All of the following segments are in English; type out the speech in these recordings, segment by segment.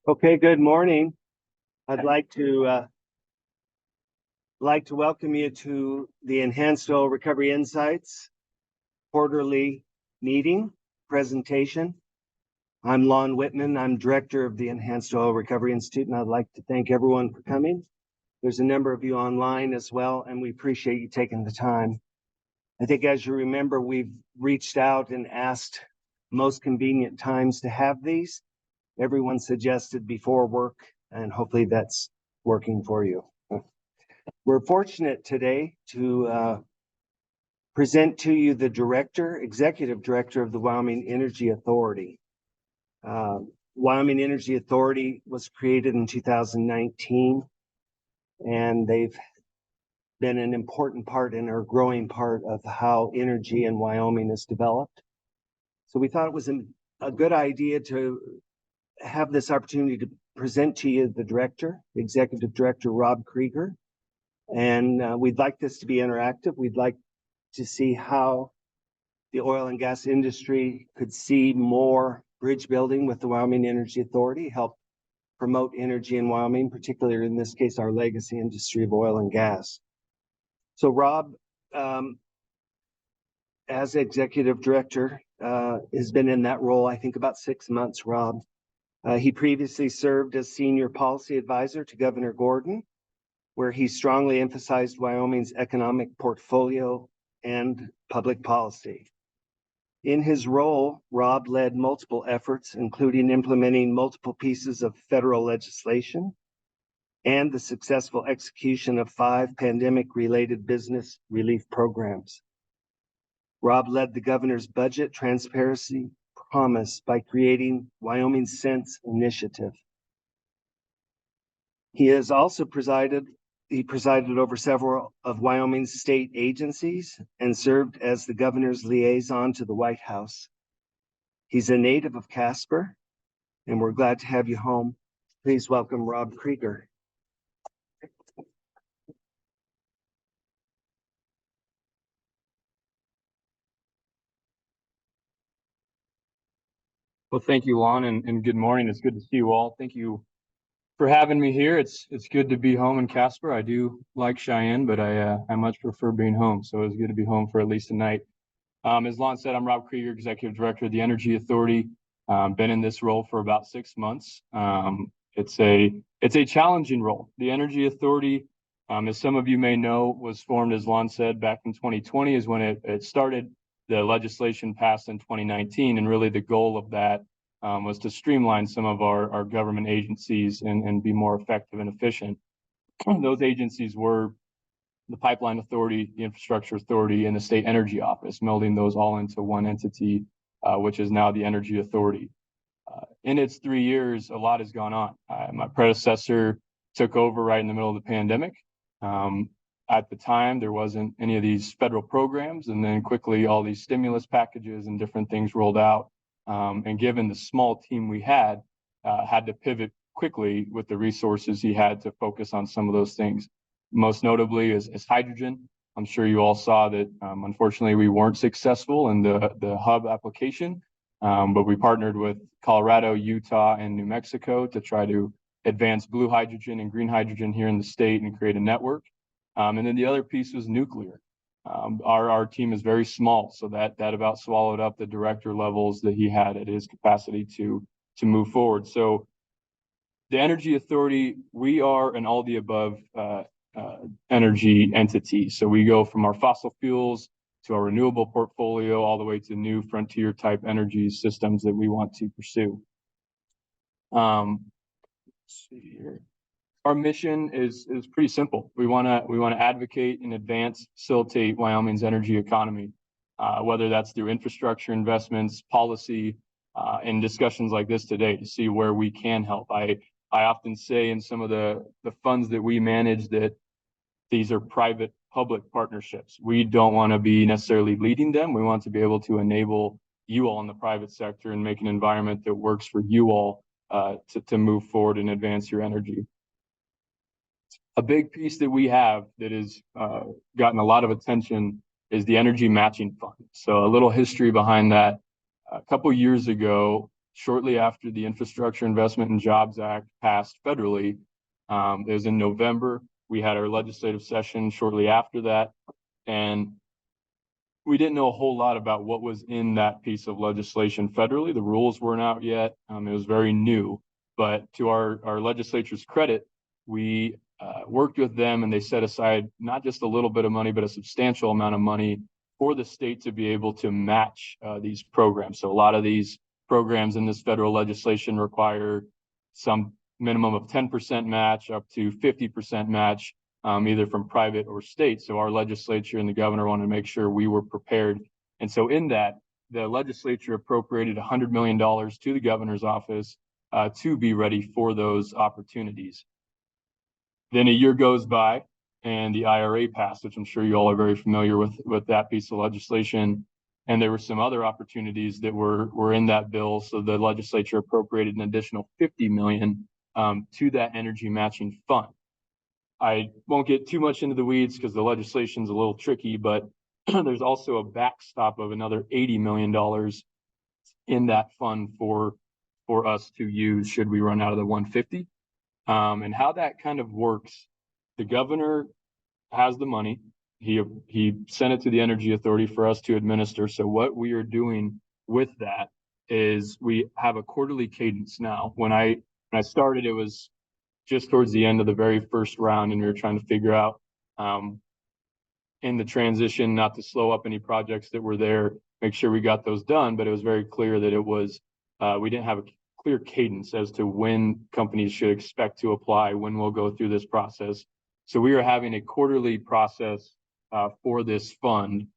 Okay, good morning. I'd like to welcome you to the Enhanced Oil Recovery Insights quarterly meeting presentation. I'm Lon Whitman. I'm director of the Enhanced Oil Recovery Institute, and I'd like to thank everyone for coming. There's a number of you online as well, and we appreciate you taking the time. I think, as you remember, we've reached out and asked most convenient times to have these. Everyone suggested before work, and hopefully that's working for you. We're fortunate today to present to you the executive director of the Wyoming Energy Authority. Wyoming Energy Authority was created in 2019, and they've been an important part and are a growing part of how energy in Wyoming is developed. So we thought it was a good idea to have this opportunity to present to you the executive director, Rob Creager. And we'd like this to be interactive. We'd like to see how the oil and gas industry could see more bridge building with the Wyoming Energy Authority, help promote energy in Wyoming, particularly in this case, our legacy industry of oil and gas. So Rob, as executive director, has been in that role, I think, about 6 months, Rob. He previously served as senior policy advisor to Governor Gordon, where he strongly emphasized Wyoming's economic portfolio and public policy. In his role, Rob led multiple efforts, including implementing multiple pieces of federal legislation and the successful execution of 5 pandemic-related business relief programs. Rob led the governor's budget transparency promise by creating Wyoming Sense Initiative. He has also presided over several of Wyoming's state agencies and served as the governor's liaison to the White House. He's a native of Casper, and we're glad to have you home. Please welcome Rob Creager. Well, thank you, Lon, and good morning. It's good to see you all. Thank you for having me here. It's good to be home in Casper. I do like Cheyenne, but I much prefer being home. So it's good to be home for at least a night. As Lon said, I'm Rob Creager, Executive Director of the Energy Authority. Been in this role for about 6 months. It's a challenging role. The Energy Authority, as some of you may know, was formed, as Lon said, back in 2020 is when it started. The legislation passed in 2019, and really the goal of that was to streamline some of our government agencies and be more effective and efficient. Those agencies were the Pipeline Authority, the Infrastructure Authority, and the State Energy Office, melding those all into one entity, which is now the Energy Authority. In its 3 years, a lot has gone on. My predecessor took over right in the middle of the pandemic. At the time, there wasn't any of these federal programs, and then quickly all these stimulus packages and different things rolled out. And given the small team we had to pivot quickly with the resources he had to focus on some of those things. Most notably is hydrogen. I'm sure you all saw that, unfortunately, we weren't successful in the hub application, but we partnered with Colorado, Utah, and New Mexico to try to advance blue hydrogen and green hydrogen here in the state and create a network. And then the other piece was nuclear. Our team is very small, so that about swallowed up the director levels that he had at his capacity to move forward. So the Energy Authority, we are an all the above energy entity. So we go from our fossil fuels to our renewable portfolio all the way to new frontier type energy systems that we want to pursue. Let's see here. Our mission is pretty simple. We want to advocate and advance, facilitate Wyoming's energy economy, whether that's through infrastructure investments, policy, and discussions like this today to see where we can help. I often say in some of the funds that we manage that these are private-public partnerships. We don't want to be necessarily leading them. We want to be able to enable you all in the private sector and make an environment that works for you all to move forward and advance your energy. A big piece that we have that has gotten a lot of attention is the Energy Matching Fund. So a little history behind that. A couple years ago, shortly after the Infrastructure Investment and Jobs Act passed federally. It was in November. We had our legislative session shortly after that, and we didn't know a whole lot about what was in that piece of legislation federally. The rules weren't out yet. It was very new, but to our legislature's credit, we worked with them, and they set aside not just a little bit of money, but a substantial amount of money for the state to be able to match these programs. So a lot of these programs in this federal legislation require some minimum of 10% match up to 50% match, either from private or state. So our legislature and the governor wanted to make sure we were prepared. And so in that, the legislature appropriated $100 million to the governor's office to be ready for those opportunities. Then a year goes by and the IRA passed, which I'm sure you all are very familiar with that piece of legislation. And there were some other opportunities that were in that bill. So the legislature appropriated an additional $50 million to that energy matching fund. I won't get too much into the weeds because the legislation is a little tricky, but there's also a backstop of another $80 million in that fund for us to use should we run out of the 150. And how that kind of works, the governor has the money. He sent it to the Energy Authority for us to administer. So what we are doing with that is we have a quarterly cadence now. When I started, it was just towards the end of the very first round, and we were trying to figure out in the transition not to slow up any projects that were there, make sure we got those done. But it was very clear that it was we didn't have a clear cadence as to when companies should expect to apply, when we'll go through this process. So we are having a quarterly process for this fund.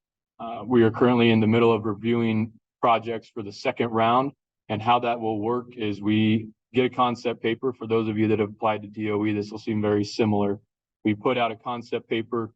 We are currently in the middle of reviewing projects for the second round, and how that will work is we get a concept paper. For those of you that have applied to DOE, this will seem very similar. We put out a concept paper.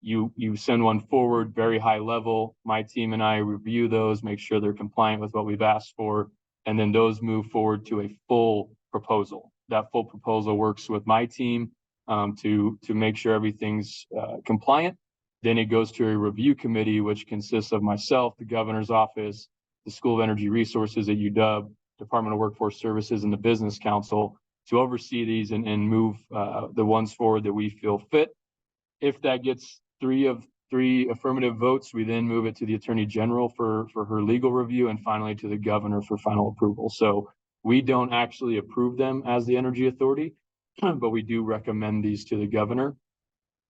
You send one forward, very high level. My team and I review those, make sure they're compliant with what we've asked for, and then those move forward to a full proposal. That full proposal works with my team to make sure everything's compliant. Then it goes to a review committee, which consists of myself, the governor's office, the School of Energy Resources at UW, Department of Workforce Services, and the Business Council to oversee these and move the ones forward that we feel fit. If that gets 3 of 3 affirmative votes, we then move it to the Attorney General for her legal review, and finally to the governor for final approval. So we don't actually approve them as the Energy Authority, but we do recommend these to the governor.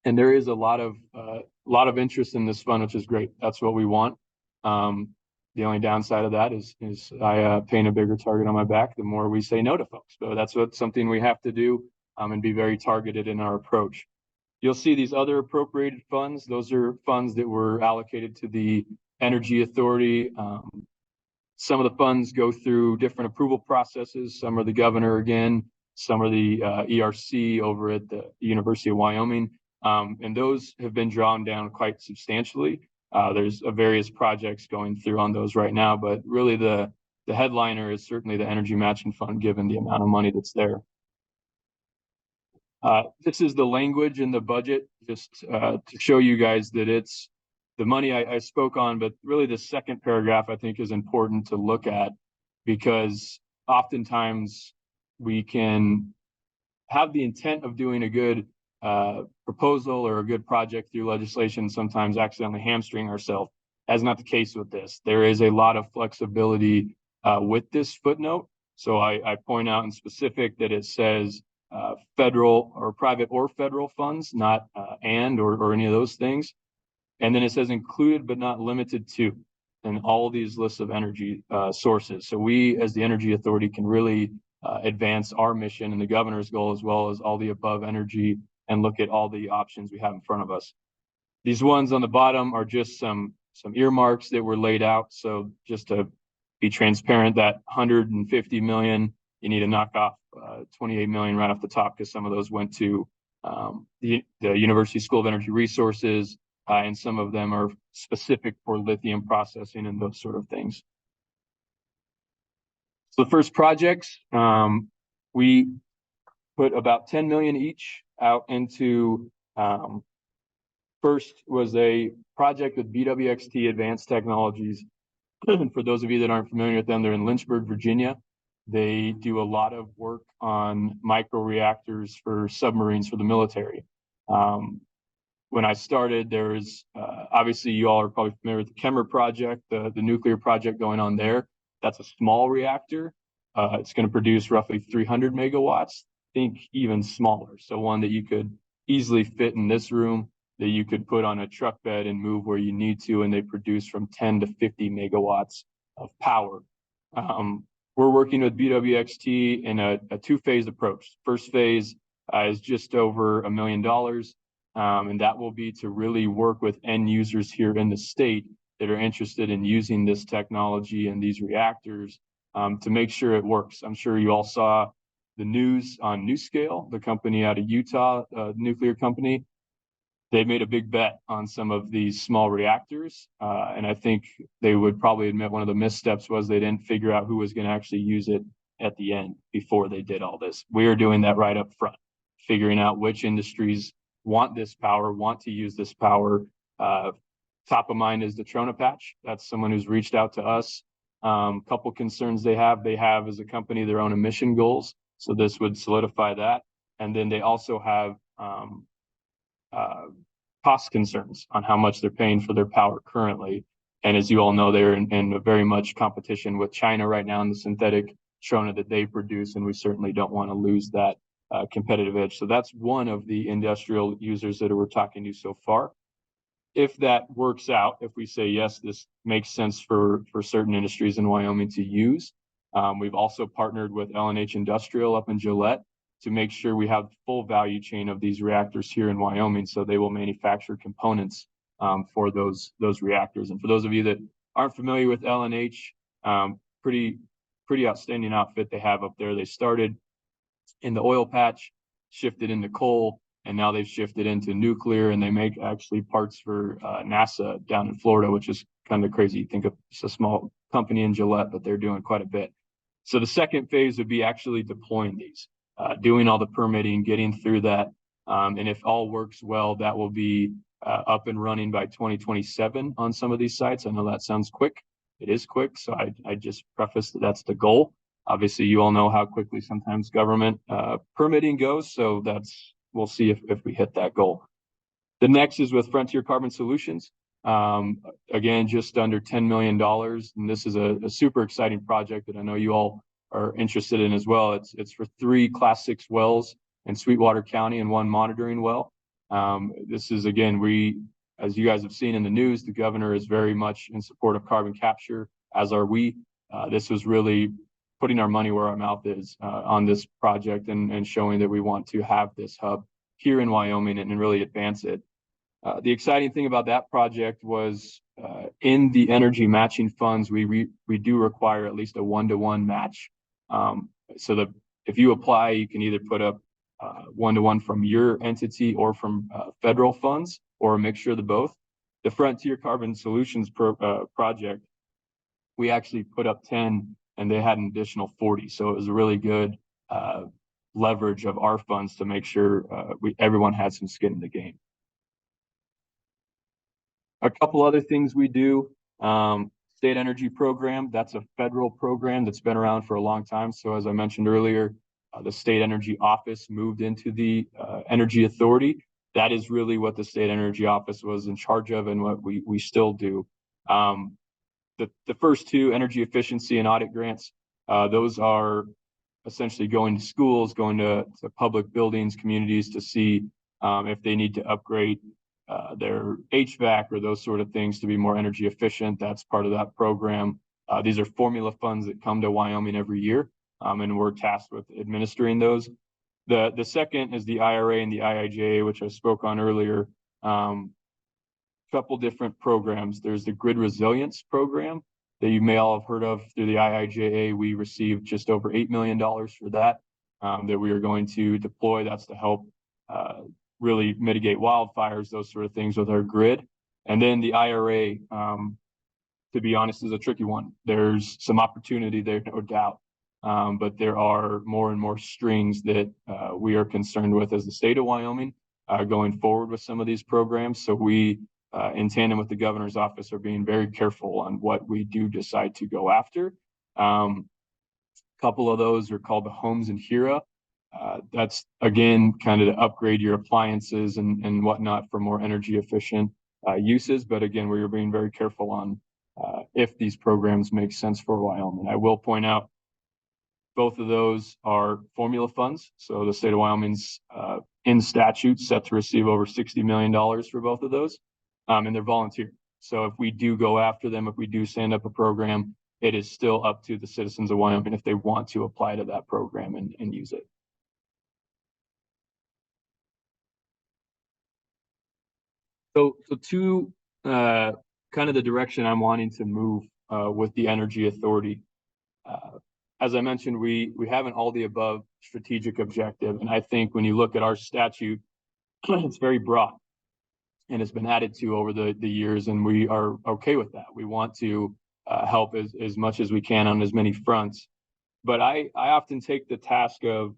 And there is a lot of interest in this fund, which is great. That's what we want. The only downside of that is I paint a bigger target on my back the more we say no to folks. So that's something we have to do and be very targeted in our approach. You'll see these other appropriated funds. Those are funds that were allocated to the Energy Authority. Some of the funds go through different approval processes. Some are the governor again. Some are the ERC over at the University of Wyoming. And those have been drawn down quite substantially. There's various projects going through on those right now, but really the headliner is certainly the Energy Matching Fund, given the amount of money that's there. This is the language in the budget, just to show you guys that it's the money I spoke on, but really the second paragraph I think is important to look at, because oftentimes we can have the intent of doing a good proposal or a good project through legislation, sometimes accidentally hamstring ourselves. That's not the case with this. There is a lot of flexibility with this footnote. So I point out in specific that it says federal or private or federal funds, not and or any of those things. And then it says included but not limited to, and all these lists of energy sources. So we, as the Energy Authority, can really advance our mission and the governor's goal, as well as all the above energy, and look at all the options we have in front of us. These ones on the bottom are just some earmarks that were laid out. So just to be transparent, that 150 million, you need to knock off 28 million right off the top, because some of those went to the University School of Energy Resources, and some of them are specific for lithium processing and those sort of things. So the first projects, we put about 10 million each out into, first was a project with BWXT Advanced Technologies. For those of you that aren't familiar with them, they're in Lynchburg, Virginia. They do a lot of work on microreactors for submarines for the military. When I started, there was obviously you all are probably familiar with the Kemmer project, the nuclear project going on there. That's a small reactor. It's going to produce roughly 300 megawatts. Think even smaller. So one that you could easily fit in this room, that you could put on a truck bed and move where you need to, and they produce from 10 to 50 megawatts of power. We're working with BWXT in a two-phase approach. First phase is just over $1 million. And that will be to really work with end users here in the state that are interested in using this technology and these reactors to make sure it works. I'm sure you all saw the news on NuScale, the company out of Utah, nuclear company. They made a big bet on some of these small reactors. And I think they would probably admit one of the missteps was they didn't figure out who was going to actually use it at the end before they did all this. We are doing that right up front, figuring out which industries want this power, want to use this power. Top of mind is the Trona Patch. That's someone who's reached out to us. Couple concerns they have as a company their own emission goals. So this would solidify that. And then they also have cost concerns on how much they're paying for their power currently. And as you all know, they're in very much competition with China right now in the synthetic Trona that they produce, and we certainly don't want to lose that competitive edge. So that's one of the industrial users that we're talking to so far. If that works out, if we say, yes, this makes sense for certain industries in Wyoming to use, we've also partnered with L&H Industrial up in Gillette to make sure we have the full value chain of these reactors here in Wyoming. So they will manufacture components for those reactors. And for those of you that aren't familiar with L&H, pretty outstanding outfit they have up there. They started in the oil patch, shifted into coal, and now they've shifted into nuclear, and they make actually parts for NASA down in Florida, which is kind of crazy. You think of it's a small company in Gillette, but they're doing quite a bit. So the second phase would be actually deploying these, doing all the permitting, getting through that. And if all works well, that will be up and running by 2027 on some of these sites. I know that sounds quick. It is quick. So I just preface that that's the goal. Obviously, you all know how quickly sometimes government permitting goes. So we'll see if we hit that goal. The next is with Frontier Carbon Solutions. Again, just under $10 million. And this is a super exciting project that I know you all are interested in as well. It's for 3 Class 6 wells in Sweetwater County and 1 monitoring well. This is, again, as you guys have seen in the news, the governor is very much in support of carbon capture, as are we. This was really putting our money where our mouth is on this project and showing that we want to have this hub here in Wyoming and really advance it. The exciting thing about that project was in the energy matching funds, we do require at least a 1-to-1 match. So that if you apply, you can either put up 1-to-1 from your entity or from federal funds or a mixture of the both. The Frontier Carbon Solutions project, we actually put up 10 and they had an additional 40. So it was a really good leverage of our funds to make sure everyone had some skin in the game. A couple other things we do, state energy program. That's a federal program that's been around for a long time. So as I mentioned earlier, the state energy office moved into the Energy Authority. That is really what the state energy office was in charge of and what we still do. The first 2, energy efficiency and audit grants, those are essentially going to schools, going to public buildings, communities to see if they need to upgrade their HVAC or those sort of things to be more energy efficient. That's part of that program. These are formula funds that come to Wyoming every year, and we're tasked with administering those. The second is the IRA and the IIJA, which I spoke on earlier. Couple different programs. There's the Grid Resilience Program that you may all have heard of through the IIJA. We received just over $8 million for that, that we are going to deploy. That's to help really mitigate wildfires, those sort of things with our grid. And then the IRA, to be honest, is a tricky one. There's some opportunity there, no doubt. But there are more and more strings that we are concerned with as the state of Wyoming going forward with some of these programs. So we, in tandem with the governor's office, are being very careful on what we do decide to go after. couple of those are called the Homes and HERA. That's again kind of to upgrade your appliances and whatnot for more energy efficient uses. But again, we are being very careful on if these programs make sense for Wyoming. I will point out both of those are formula funds. So the state of Wyoming's in statute set to receive over $60 million for both of those. And they're volunteer. So if we do go after them, if we do stand up a program, it is still up to the citizens of Wyoming if they want to apply to that program and use it. So to kind of the direction I'm wanting to move with the Energy Authority. As I mentioned, we have an all the above strategic objective. And I think when you look at our statute, it's very broad and it's been added to over the years. And we are okay with that. We want to help as much as we can on as many fronts. But I often take the task of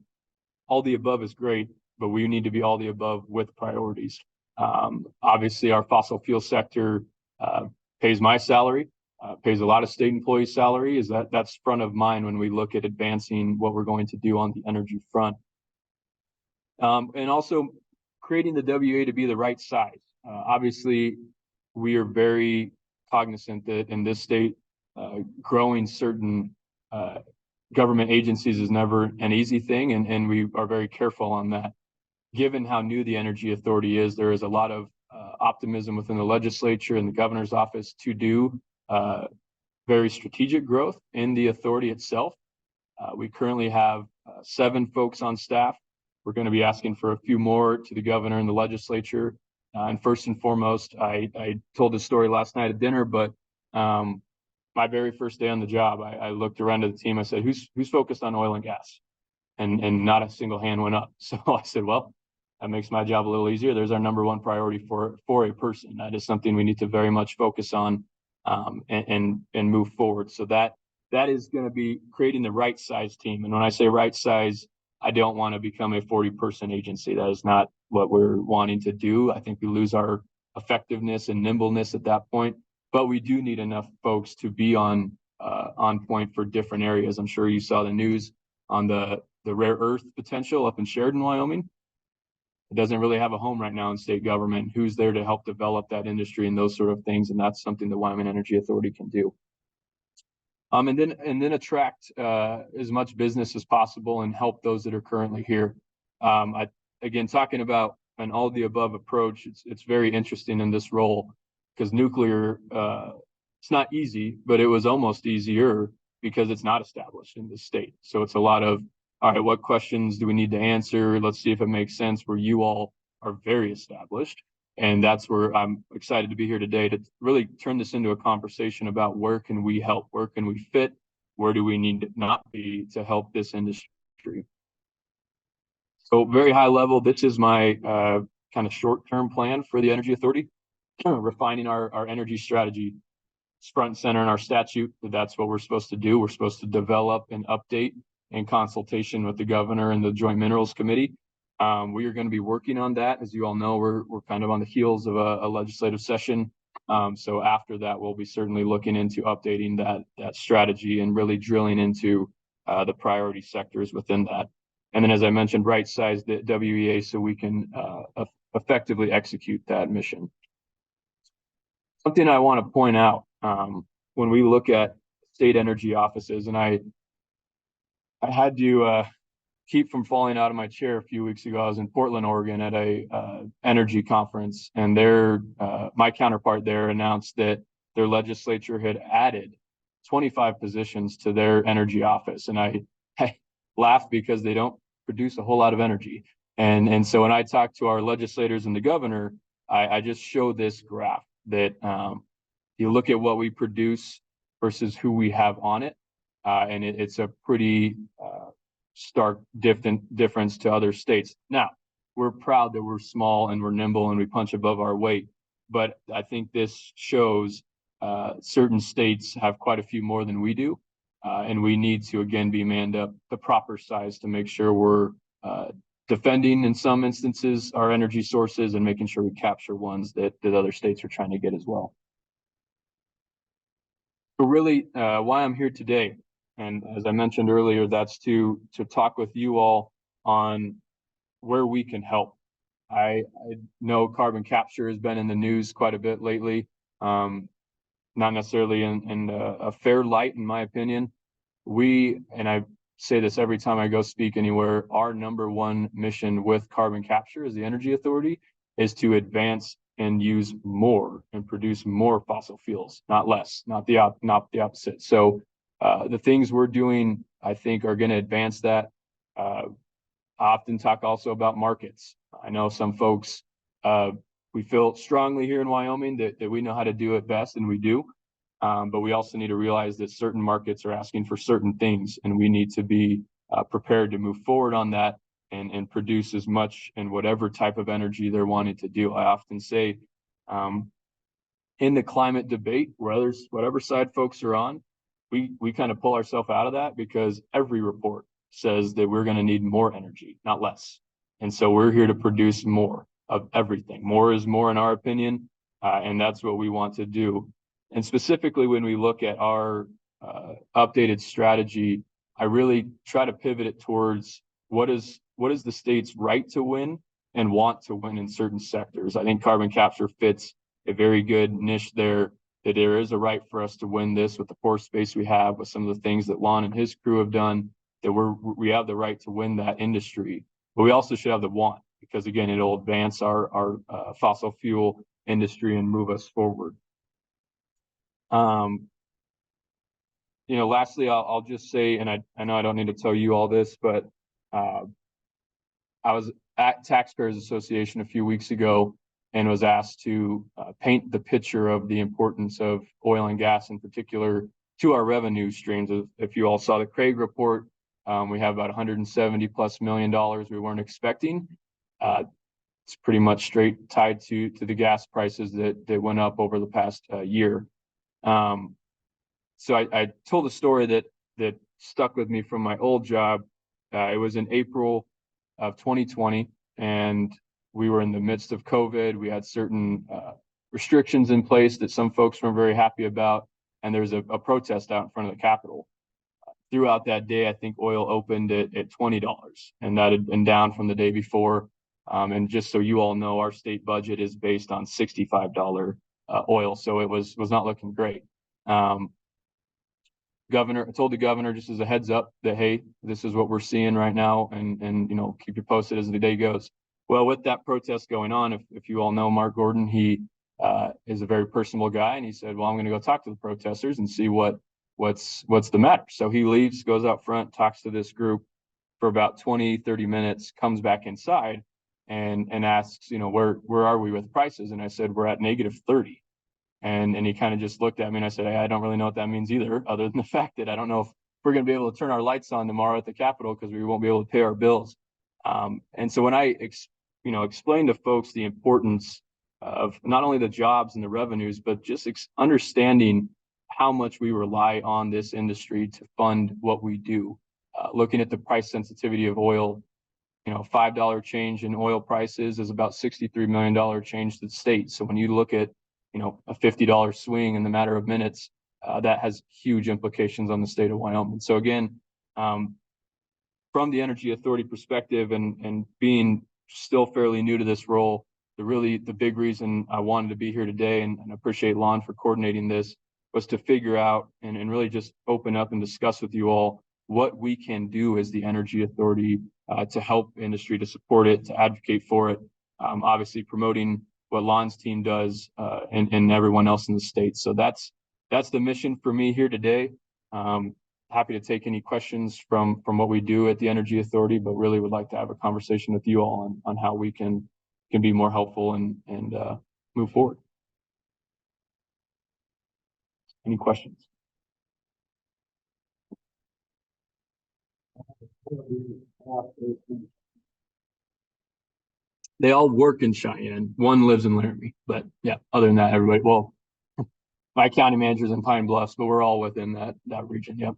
all the above is great, but we need to be all the above with priorities. Obviously, our fossil fuel sector pays my salary. Pays a lot of state employees' salary. That's front of mind when we look at advancing what we're going to do on the energy front, and also creating the WEA to be the right size. Obviously, we are very cognizant that in this state, growing certain government agencies is never an easy thing, and we are very careful on that. Given how new the Energy Authority is, there is a lot of optimism within the legislature and the governor's office to do very strategic growth in the authority itself. We currently have 7 folks on staff. We're going to be asking for a few more to the governor and the legislature. And first and foremost, I told this story last night at dinner, but my very first day on the job, I looked around at the team. I said, who's focused on oil and gas? And not a single hand went up. So I said, well, that makes my job a little easier. There's our number one priority for a person. That is something we need to very much focus on and move forward. So that is going to be creating the right size team. And when I say right size, I don't want to become a 40-person agency. That is not what we're wanting to do. I think we lose our effectiveness and nimbleness at that point. But we do need enough folks to be on point for different areas. I'm sure you saw the news on the rare earth potential up in Sheridan, Wyoming. It doesn't really have a home right now in state government. Who's there to help develop that industry and those sort of things? And that's something the Wyoming Energy Authority can do. And then attract as much business as possible and help those that are currently here. Again, talking about an all the above approach, it's very interesting in this role because nuclear, it's not easy, but it was almost easier because it's not established in the state. So it's a lot of, all right, what questions do we need to answer? Let's see if it makes sense, where you all are very established. And that's where I'm excited to be here today to really turn this into a conversation about where can we help, where can we fit, where do we need to not be to help this industry. So very high level, this is my kind of short-term plan for the Energy Authority, refining our energy strategy. It's front and center in our statute. That's what we're supposed to do. We're supposed to develop and update in consultation with the governor and the Joint Minerals Committee. We are going to be working on that. As you all know, we're kind of on the heels of a legislative session. So after that, we'll be certainly looking into updating that strategy and really drilling into the priority sectors within that. And then, as I mentioned, right size the WEA so we can effectively execute that mission. Something I want to point out when we look at state energy offices, and I had to keep from falling out of my chair a few weeks ago. I was in Portland, Oregon at a energy conference, and my counterpart there announced that their legislature had added 25 positions to their energy office. And I laughed because they don't produce a whole lot of energy. And so when I talked to our legislators and the governor, I just showed this graph that you look at what we produce versus who we have on it. And it's a pretty stark difference to other states. Now, we're proud that we're small and we're nimble and we punch above our weight. But I think this shows certain states have quite a few more than we do. And we need to, again, be manned up the proper size to make sure we're defending, in some instances, our energy sources and making sure we capture ones that other states are trying to get as well. So really, why I'm here today, And as I mentioned earlier, that's to talk with you all on where we can help. I know carbon capture has been in the news quite a bit lately, not necessarily in a fair light, in my opinion. And I say this every time I go speak anywhere, our number one mission with carbon capture as the Energy Authority is to advance and use more and produce more fossil fuels, not less, not the opposite. So the things we're doing, I think, are going to advance that. I often talk also about markets. I know some folks, we feel strongly here in Wyoming that we know how to do it best, and we do. But we also need to realize that certain markets are asking for certain things, and we need to be prepared to move forward on that and produce as much and whatever type of energy they're wanting to do. I often say in the climate debate, whatever side folks are on, we kind of pull ourselves out of that because every report says that we're going to need more energy, not less. And so we're here to produce more of everything. More is more in our opinion, and that's what we want to do. And specifically, when we look at our updated strategy, I really try to pivot it towards what is the state's right to win and want to win in certain sectors. I think carbon capture fits a very good niche there, that there is a right for us to win this with the pore space we have, with some of the things that Lon and his crew have done, that we have the right to win that industry. But we also should have the want, because again, it'll advance our fossil fuel industry and move us forward. Lastly, I'll just say, and I know I don't need to tell you all this, but I was at Taxpayers Association a few weeks ago and was asked to paint the picture of the importance of oil and gas in particular to our revenue streams. If you all saw the Craig report, we have about $170+ million we weren't expecting. It's pretty much straight tied to the gas prices that went up over the past year. So I told a story that stuck with me from my old job. It was in April of 2020, and we were in the midst of COVID. We had certain restrictions in place that some folks weren't very happy about, and there was a protest out in front of the Capitol. Throughout that day, I think oil opened at $20, and that had been down from the day before. And just so you all know, our state budget is based on $65 oil, so it was not looking great. I told the governor, just as a heads up, that hey, this is what we're seeing right now, and keep you posted as the day goes. Well, with that protest going on, if you all know Mark Gordon, he is a very personable guy, and he said, well, I'm going to go talk to the protesters and see what's the matter. So he leaves, goes out front, talks to this group for about 20-30 minutes, comes back inside and asks, where are we with prices? And I said, we're at -30. And he kind of just looked at me, and I said, I don't really know what that means either, other than the fact that I don't know if we're going to be able to turn our lights on tomorrow at the Capitol because we won't be able to pay our bills. And so when I explain to folks the importance of not only the jobs and the revenues, but just understanding how much we rely on this industry to fund what we do, looking at the price sensitivity of oil, $5 change in oil prices is about $63 million change to the state. So when you look at a $50 swing in the matter of minutes, that has huge implications on the state of Wyoming. So again, from the Energy Authority perspective and being still fairly new to this role, the big reason I wanted to be here today, and appreciate Lon for coordinating this, was to figure out and really just open up and discuss with you all what we can do as the Energy Authority to help industry, to support it, to advocate for it, obviously promoting what Lon's team does and everyone else in the state. So that's the mission for me here today. Happy to take any questions from what we do at the Energy Authority, but really would like to have a conversation with you all on how we can be more helpful and move forward. Any questions? They all work in Cheyenne. One lives in Laramie, but yeah, other than that, everybody, well, my county manager's in Pine Bluffs, but we're all within that region. Yep.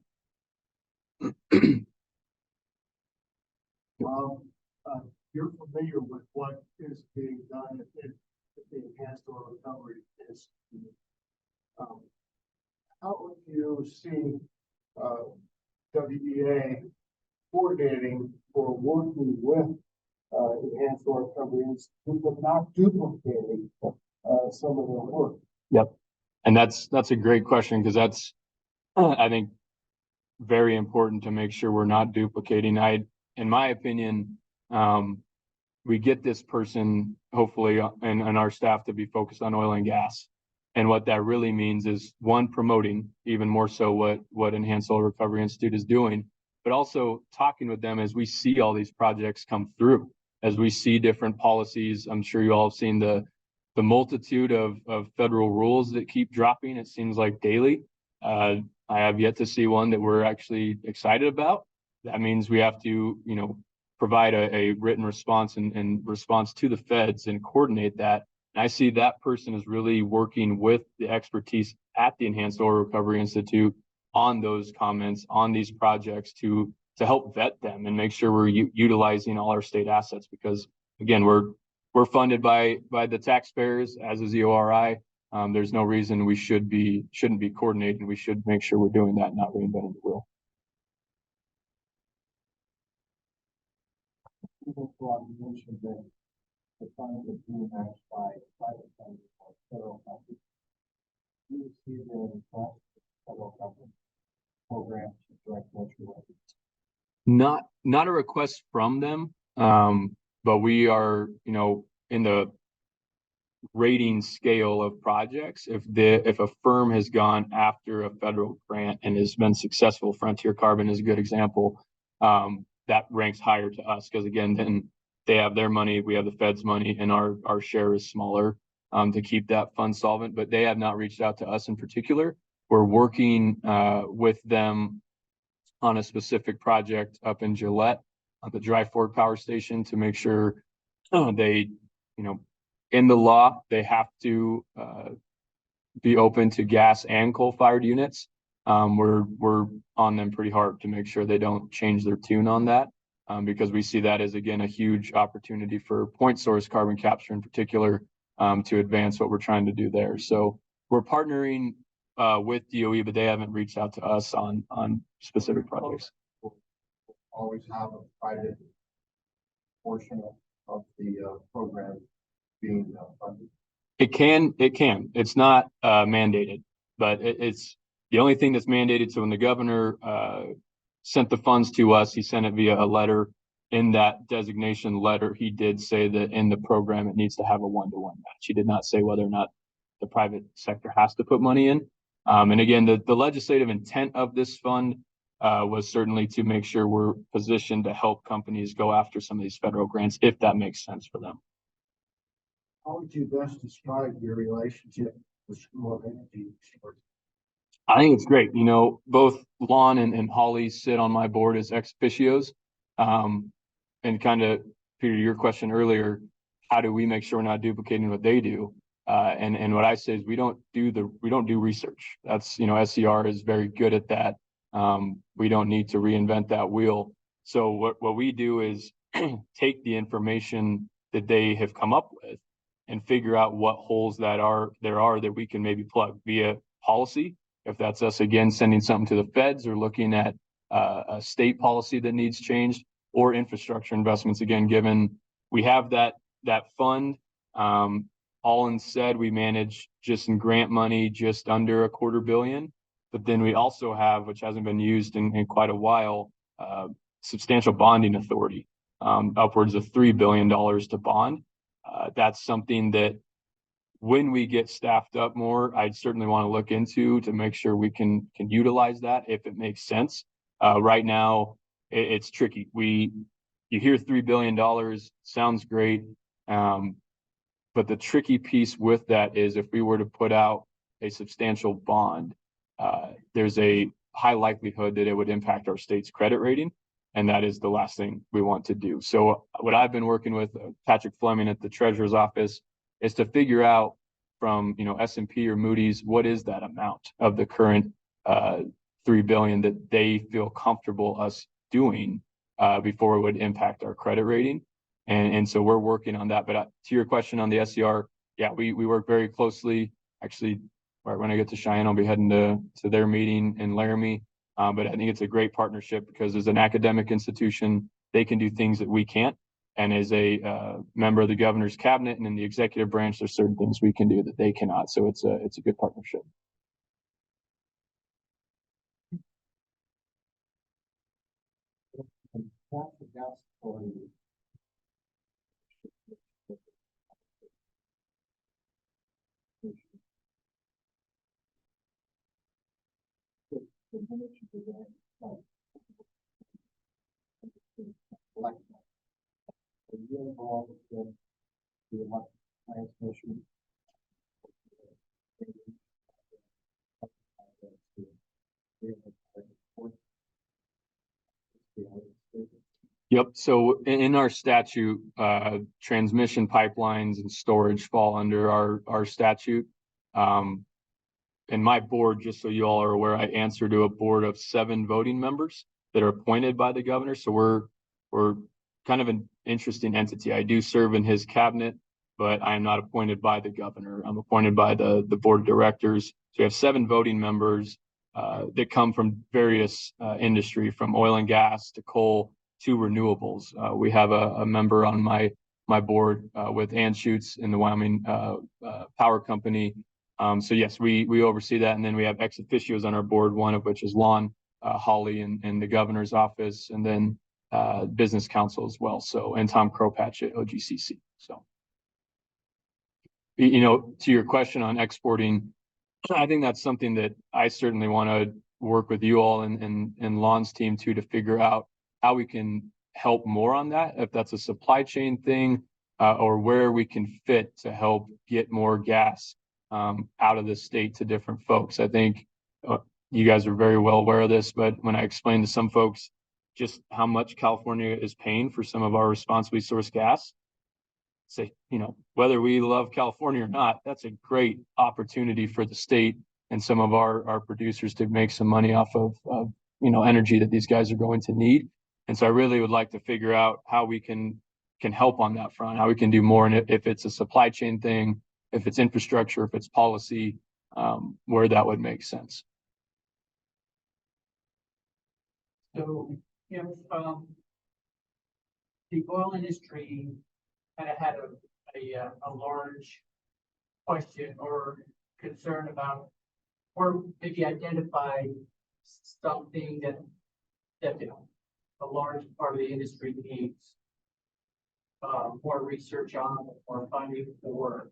You're familiar with what is being done at the enhanced oil recovery institute. How would you see WEA coordinating or working with Enhanced Oil Recovery Institute, but not duplicating some of their work. Yep. And that's a great question because that's, I think, very important to make sure we're not duplicating. In my opinion, we get this person hopefully and our staff to be focused on oil and gas. And what that really means is one, promoting even more so what Enhanced Oil Recovery Institute is doing, but also talking with them as we see all these projects come through, as we see different policies. I'm sure you all have seen the multitude of federal rules that keep dropping. It seems like daily. I have yet to see one that we're actually excited about. That means we have to, provide a written response and response to the feds and coordinate that. And I see that person is really working with the expertise at the Enhanced Oil Recovery Institute on those comments, on these projects to help vet them and make sure we're utilizing all our state assets. Because again, we're funded by the taxpayers, as is EORI. There's no reason we shouldn't be coordinating. We should make sure we're doing that, not reinventing the wheel. You mentioned that the funds are being matched by private funding or federal funding. Do you see the federal government programs to direct measure? Not a request from them, but we are, in the rating scale of projects. If a firm has gone after a federal grant and has been successful, Frontier Carbon is a good example. That ranks higher to us because again, then they have their money, we have the Fed's money, and our share is smaller to keep that fund solvent. But they have not reached out to us in particular. We're working with them on a specific project up in Gillette, the Dry Fork Power Station, to make sure they, in the law, they have to be open to gas and coal-fired units. We're on them pretty hard to make sure they don't change their tune on that, because we see that as, again, a huge opportunity for point source carbon capture in particular, to advance what we're trying to do there. So we're partnering with DOE, but they haven't reached out to us on specific projects. Always have a private portion of the program being funded. It can. It's not mandated, but it's the only thing that's mandated. So when the governor sent the funds to us, he sent it via a letter. In that designation letter, he did say that in the program, it needs to have a 1-to-1 match. He did not say whether or not the private sector has to put money in. And again, the legislative intent of this fund was certainly to make sure we're positioned to help companies go after some of these federal grants, if that makes sense for them. How would you best describe your relationship with School of Energy? I think it's great. Both Lon and Holly sit on my board as ex officios. And kind of, Peter, your question earlier, how do we make sure we're not duplicating what they do? And what I say is we don't do research. That's, SCR is very good at that. We don't need to reinvent that wheel. So what we do is take the information that they have come up with and figure out what holes there are that we can maybe plug via policy. If that's us, again, sending something to the feds or looking at a state policy that needs changed, or infrastructure investments. Again, given we have that fund, all in said, we manage just in grant money, just under $250 million. But then we also have, which hasn't been used in quite a while, substantial bonding authority, upwards of $3 billion to bond. That's something that when we get staffed up more, I'd certainly want to look into to make sure we can utilize that if it makes sense. Right now, it's tricky. You hear $3 billion, sounds great. But the tricky piece with that is if we were to put out a substantial bond, there's a high likelihood that it would impact our state's credit rating. And that is the last thing we want to do. So what I've been working with Patrick Fleming at the Treasurer's Office is to figure out from, S&P or Moody's, what is that amount of the current $3 billion that they feel comfortable us doing before it would impact our credit rating. And so we're working on that. But to your question on the SCR, yeah, we work very closely. Actually, right when I get to Cheyenne, I'll be heading to their meeting in Laramie But I think it's a great partnership because as an academic institution, they can do things that we can't. And as a member of the governor's cabinet and in the executive branch, there's certain things we can do that they cannot. So it's a good partnership. And natural gas authority. You're involved with the electric transmission. Yep. So in our statute, transmission pipelines and storage fall under our statute. And my board, just so you all are aware, I answer to a board of 7 voting members that are appointed by the governor. So we're kind of an interesting entity. I do serve in his cabinet, but I am not appointed by the governor. I'm appointed by the board of directors. So we have 7 voting members that come from various industry, from oil and gas to coal to renewables. We have a member on my board with Anschutz in the Wyoming Power Company. So yes, we oversee that, and then we have ex officios on our board, one of which is Lon Hawley in the governor's office, and then business counsel as well. So, and Tom Kropatch at OGCC. So, you know, to your question on exporting, I think that's something that I certainly want to work with you all and Lon's team too, to figure out how we can help more on that, if that's a supply chain thing, or where we can fit to help get more gas out of the state to different folks. I think you guys are very well aware of this, but when I explain to some folks just how much California is paying for some of our responsibly sourced gas, say, you know, whether we love California or not, that's a great opportunity for the state and some of our producers to make some money off of you know, energy that these guys are going to need. And so I really would like to figure out how we can help on that front, how we can do more. And if it's a supply chain thing, if it's infrastructure, if it's policy, where that would make sense. So, if the oil industry kind of had a large question or concern about, or maybe identify something that you know, a large part of the industry needs more research on or funding for,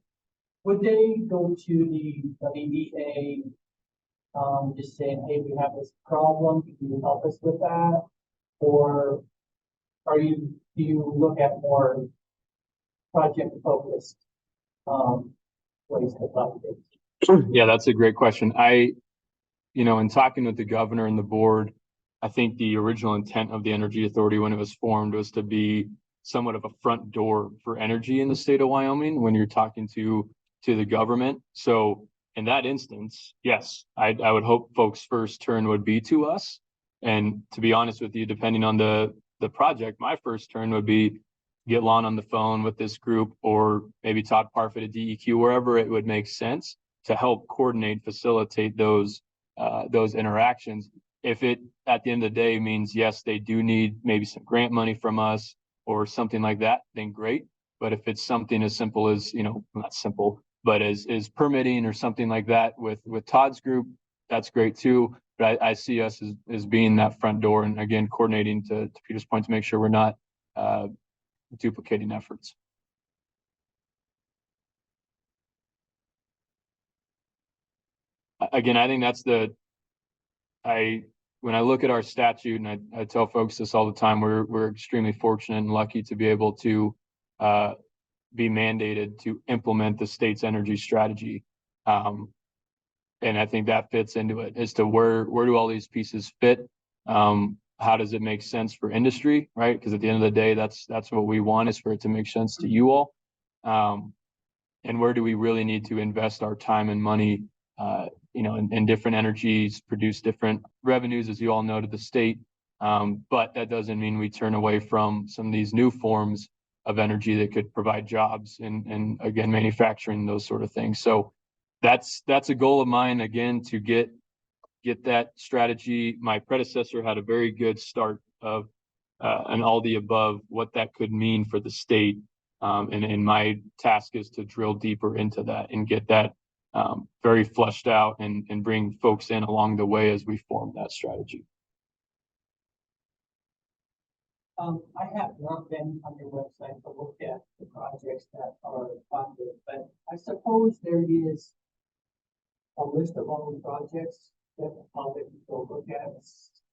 would they go to the WEA just saying, hey, we have this problem, can you help us with that? Or do you look at more project focused ways to update? Yeah, that's a great question. You know, in talking with the governor and the board, I think the original intent of the Energy Authority when it was formed was to be somewhat of a front door for energy in the state of Wyoming when you're talking to the government. So in that instance, yes, I would hope folks' first turn would be to us. And to be honest with you, depending on the project, my first turn would be get Lon on the phone with this group, or maybe Todd Parfit at DEQ, wherever it would make sense to help coordinate, facilitate those interactions. If it at the end of the day means, yes, they do need maybe some grant money from us or something like that, then great. But if it's something as simple as, you know, not simple, but as permitting or something like that with Todd's group, that's great too. But I see us as being that front door, and again, coordinating to Peter's point to make sure we're not duplicating efforts. Again, I think that's when I look at our statute, and I tell folks this all the time, we're extremely fortunate and lucky to be able to be mandated to implement the state's energy strategy. And I think that fits into it as to where do all these pieces fit? How does it make sense for industry, right? Because at the end of the day, that's what we want, is for it to make sense to you all. And where do we really need to invest our time and money, you know, in different energies, produce different revenues, as you all know, to the state. But that doesn't mean we turn away from some of these new forms of energy that could provide jobs and again, manufacturing, those sort of things. So that's a goal of mine, again, to get get that strategy. My predecessor had a very good start of an all the above, what that could mean for the state. And my task is to drill deeper into that and get that very fleshed out and bring folks in along the way as we form that strategy. I have not been on your website to look at the projects that are funded, but I suppose there is a list of all the projects that the public can go look at,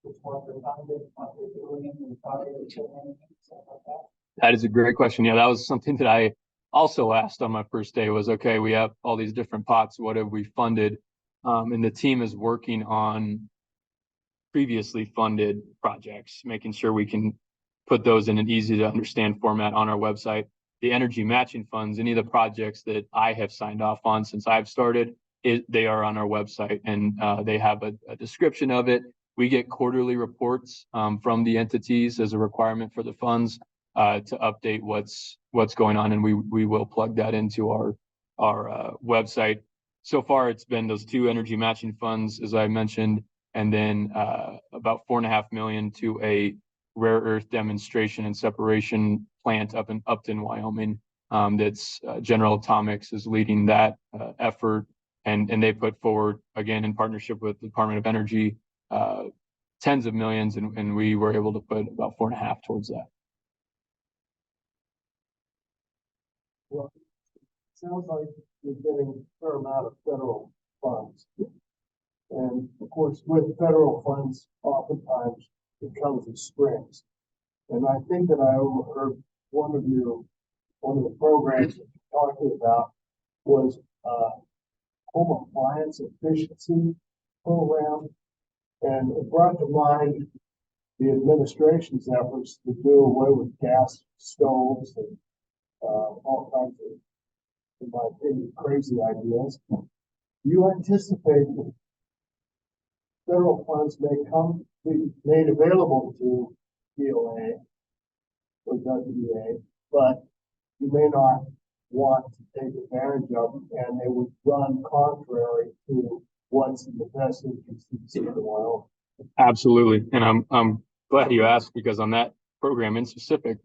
which ones are funded, what they're doing, and how they're doing, stuff like that. That is a great question. Yeah, that was something that I also asked on my first day was, okay, we have all these different pots. What have we funded? And the team is working on previously funded projects, making sure we can put those in an easy to understand format on our website. The energy matching funds, any of the projects that I have signed off on since I've started, they are on our website, and they have a description of it. We get quarterly reports from the entities as a requirement for the funds to update what's going on, and we will plug that into our website. So far, it's been those 2 energy matching funds, as I mentioned, and then about $4.5 million to a rare earth demonstration and separation plant up in Upton, Wyoming. That's General Atomics is leading that effort, and they put forward, again, in partnership with the Department of Energy, tens of millions, and we were able to put about 4.5 towards that. Well, it sounds like you're getting a fair amount of federal funds. And of course, with federal funds, oftentimes it comes with strings. And I think that I overheard one of the programs that you're talking about was home appliance efficiency program. And it brought to mind the administration's efforts to do away with gas stoves and all kinds of, in my opinion, crazy ideas. Do you anticipate that federal funds may be made available to EOA or WEA, but you may not want to take advantage of them, and they would run contrary to what's in the best interest of the state of Wyoming? Absolutely, and I'm glad you asked, because on that program in specific,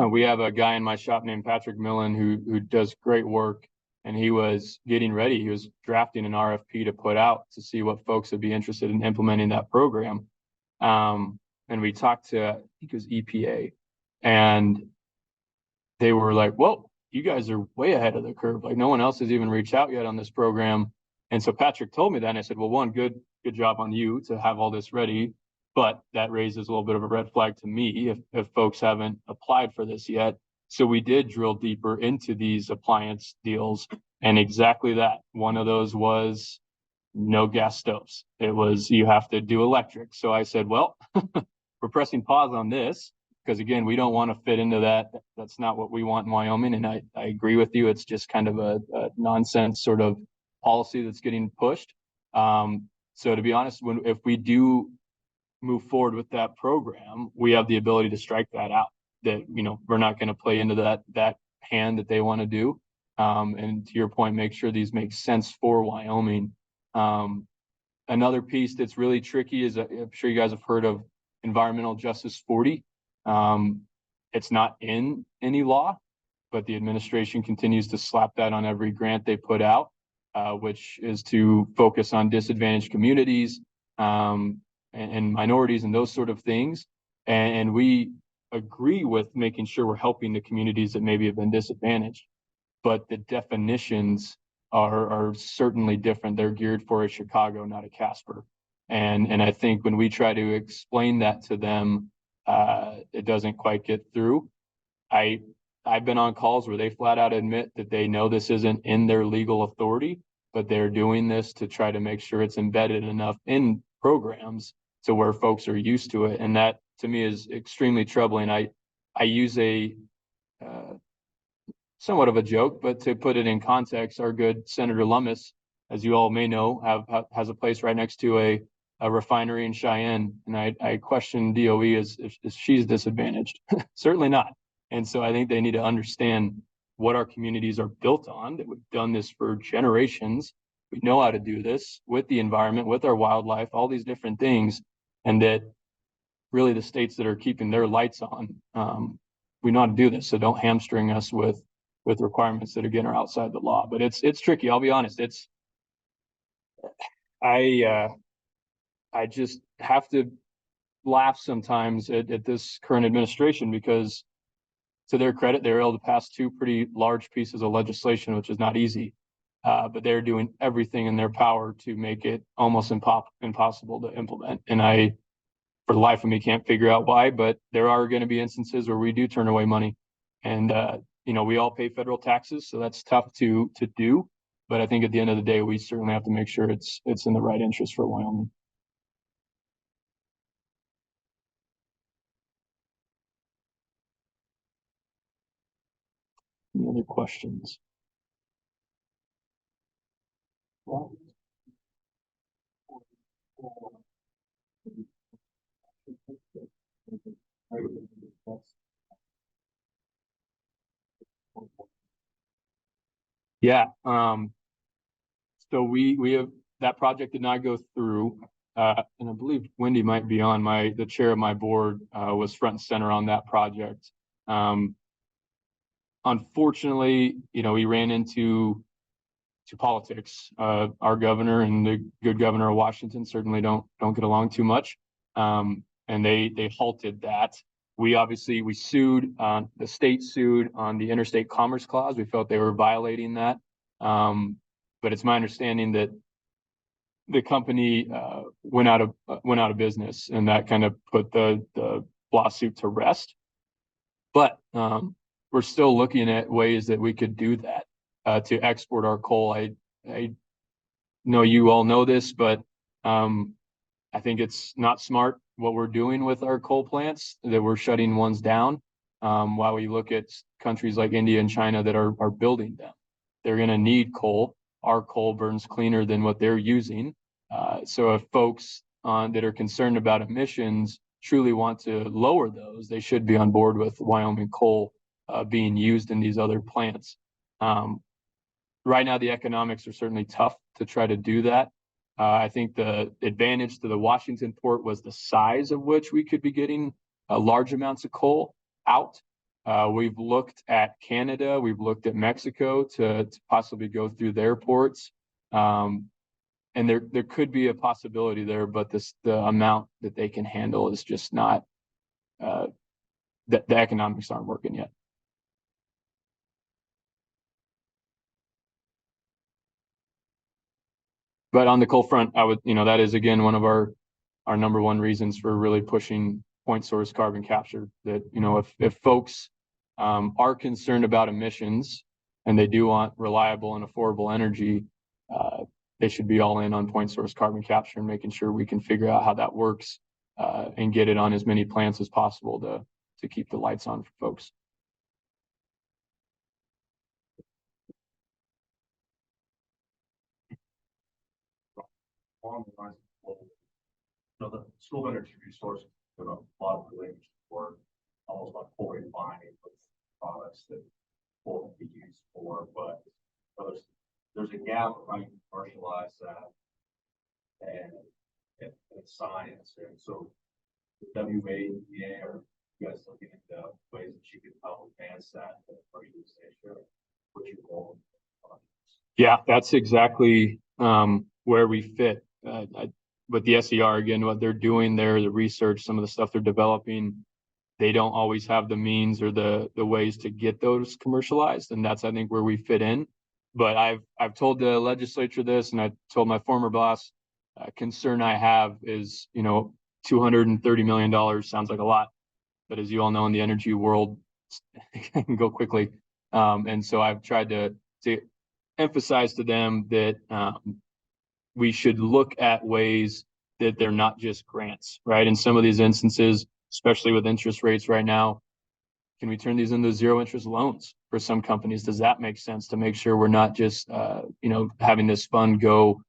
we have a guy in my shop named Patrick Millen who does great work, and he was getting ready. He was drafting an RFP to put out to see what folks would be interested in implementing that program. And we talked to, I think it was EPA, and they were like, "Whoa, you guys are way ahead of the curve. Like, no one else has even reached out yet on this program." And so Patrick told me that, and I said, "Well, one, good job on you to have all this ready." But that raises a little bit of a red flag to me if folks haven't applied for this yet. So we did drill deeper into these appliance deals, and exactly that. One of those was no gas stoves. It was, you have to do electric. So I said, well, we're pressing pause on this, because again, we don't want to fit into that. That's not what we want in Wyoming. And I agree with you. It's just kind of a nonsense sort of policy that's getting pushed. So to be honest, if we do move forward with that program, we have the ability to strike that out. That, we're not going to play into that hand that they want to do. And to your point, make sure these make sense for Wyoming. Another piece that's really tricky is, I'm sure you guys have heard of Environmental Justice 40. It's not in any law, but the administration continues to slap that on every grant they put out, which is to focus on disadvantaged communities and minorities and those sort of things. And we agree with making sure we're helping the communities that maybe have been disadvantaged, but the definitions are certainly different. They're geared for a Chicago, not a Casper. And I think when we try to explain that to them, it doesn't quite get through. I've been on calls where they flat out admit that they know this isn't in their legal authority, but they're doing this to try to make sure it's embedded enough in programs to where folks are used to it. And that, to me, is extremely troubling. I use a somewhat of a joke, but to put it in context, our good Senator Lummis, as you all may know, has a place right next to a refinery in Cheyenne. And I question DOE as if she's disadvantaged. Certainly not. And so I think they need to understand what our communities are built on, that we've done this for generations, we know how to do this with the environment, with our wildlife, all these different things, and that really the states that are keeping their lights on, we know how to do this. So don't hamstring us with requirements that again are outside the law. But it's tricky. I'll be honest. I just have to laugh sometimes at this current administration, because to their credit, they were able to pass two pretty large pieces of legislation, which is not easy. But they're doing everything in their power to make it almost impossible to implement. And I, for the life of me, can't figure out why, but there are going to be instances where we do turn away money. And, we all pay federal taxes, so that's tough to do. But I think at the end of the day, we certainly have to make sure it's in the right interest for Wyoming. Any other questions? Well, yeah. So we have, that project did not go through. And I believe Wendy might be on the chair of my board, was front and center on that project. Unfortunately, we ran into politics. Our governor and the good governor of Washington certainly don't get along too much. And they halted that. We sued, the state sued on the interstate commerce clause. We felt they were violating that. But it's my understanding that the company went out of business, and that kind of put the lawsuit to rest. But we're still looking at ways that we could do that to export our coal. I know you all know this, but I think it's not smart what we're doing with our coal plants, that we're shutting ones down, while we look at countries like India and China that are building them. They're going to need coal. Our coal burns cleaner than what they're using. So if folks that are concerned about emissions truly want to lower those, they should be on board with Wyoming coal being used in these other plants. Right now, the economics are certainly tough to try to do that. I think the advantage to the Washington port was the size of which we could be getting large amounts of coal out. We've looked at Canada, we've looked at Mexico to possibly go through their ports. And there could be a possibility there, but the amount that they can handle is just not, the economics aren't working yet. But on the coal front, that is again one of our number one reasons for really pushing point source carbon capture. That, if folks are concerned about emissions and they do want reliable and affordable energy, they should be all in on point source carbon capture and making sure we can figure out how that works and get it on as many plants as possible to keep the lights on for folks. Along the lines of coal, the School of Energy Resources did a lot of related work, almost like coal refining with products that coal can be used for, but there's a gap trying to commercialize that and science. And so the WEA, are you guys looking into ways that you can help advance that commercialization? What's your goal? Yeah, that's exactly where we fit. With the SER, again, what they're doing there, the research, some of the stuff they're developing, they don't always have the means or the ways to get those commercialized. And that's, I think, where we fit in. But I've told the legislature this, and I told my former boss, concern I have is, $230 million sounds like a lot, but as you all know, in the energy world, it can go quickly. And so I've tried to emphasize to them that we should look at ways that they're not just grants, right? In some of these instances, especially with interest rates right now, can we turn these into zero interest loans for some companies? Does that make sense to make sure we're not just, having this fund go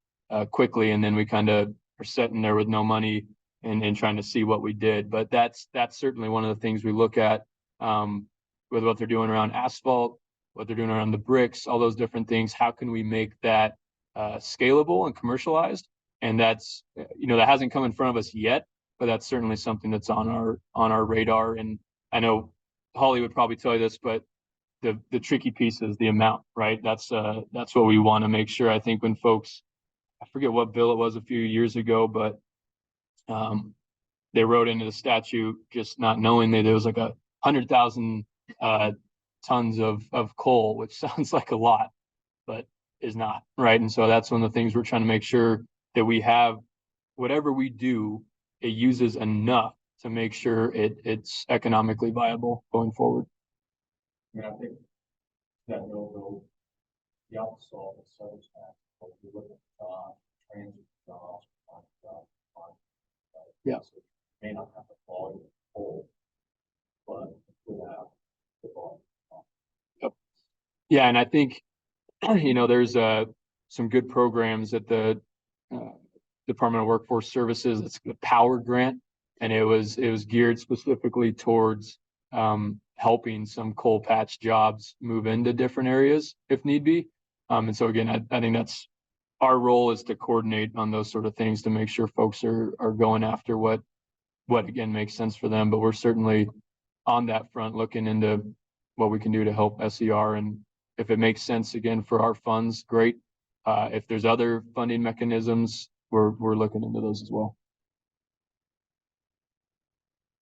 quickly and then we kind of are sitting there with no money and trying to see what we did? But that's certainly one of the things we look at with what they're doing around asphalt, what they're doing around the bricks, all those different things. How can we make that scalable and commercialized. And that's, that hasn't come in front of us yet, but that's certainly something that's on our radar. And I know Holly would probably tell you this, but the tricky piece is the amount, right? That's what we want to make sure. I think when folks, I forget what bill it was a few years ago, but they wrote into the statute just not knowing that there was like 100,000 tons of coal, which sounds like a lot, but is not, right? And so that's one of the things we're trying to make sure that we have, whatever we do, it uses enough to make sure it's economically viable going forward. I think that no, the outsold the service tax, but if you look at transit jobs, Yeah. so it may not have the volume of coal, but it would have the volume. Yeah, and I think there's some good programs at the Department of Workforce Services. It's the Power Grant, and it was geared specifically towards helping some coal patch jobs move into different areas if need be. And so again, I think that's our role, is to coordinate on those sort of things to make sure folks are going after what again makes sense for them. But we're certainly on that front looking into what we can do to help SER, and if it makes sense again for our funds, great. If there's other funding mechanisms, we're looking into those as well.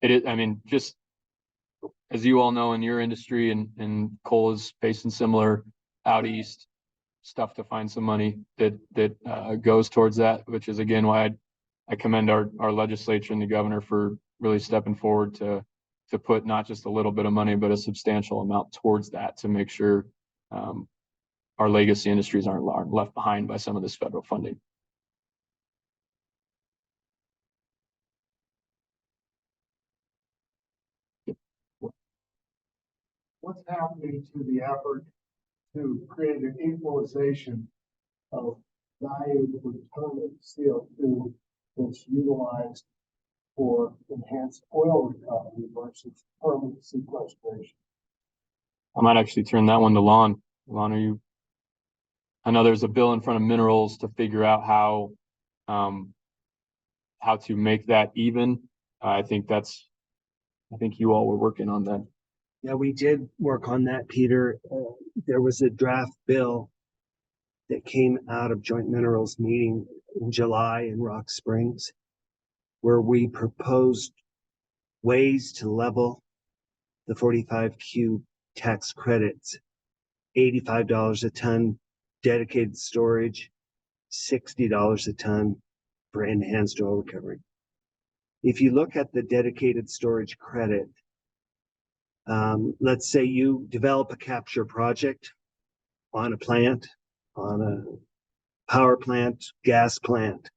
It is, I mean, just as you all know in your industry, and coal is facing similar out east stuff to find some money that goes towards that, which is again why I commend our legislature and the governor for really stepping forward to put not just a little bit of money, but a substantial amount towards that, to make sure our legacy industries aren't left behind by some of this federal funding. What's happening to the effort to create an equalization of value per ton of CO2 that's utilized for enhanced oil recovery versus permanent sequestration? I might actually turn that one to Lon. Lon, I know there's a bill in front of minerals to figure out how to make that even. I think you all were working on that. Yeah, we did work on that, Peter. There was a draft bill that came out of Joint Minerals meeting in July in Rock Springs, where we proposed ways to level the 45Q tax credits, $85 a ton dedicated storage, $60 a ton for enhanced oil recovery. If you look at the dedicated storage credit, let's say you develop a capture project on a plant, on a power plant, gas plant.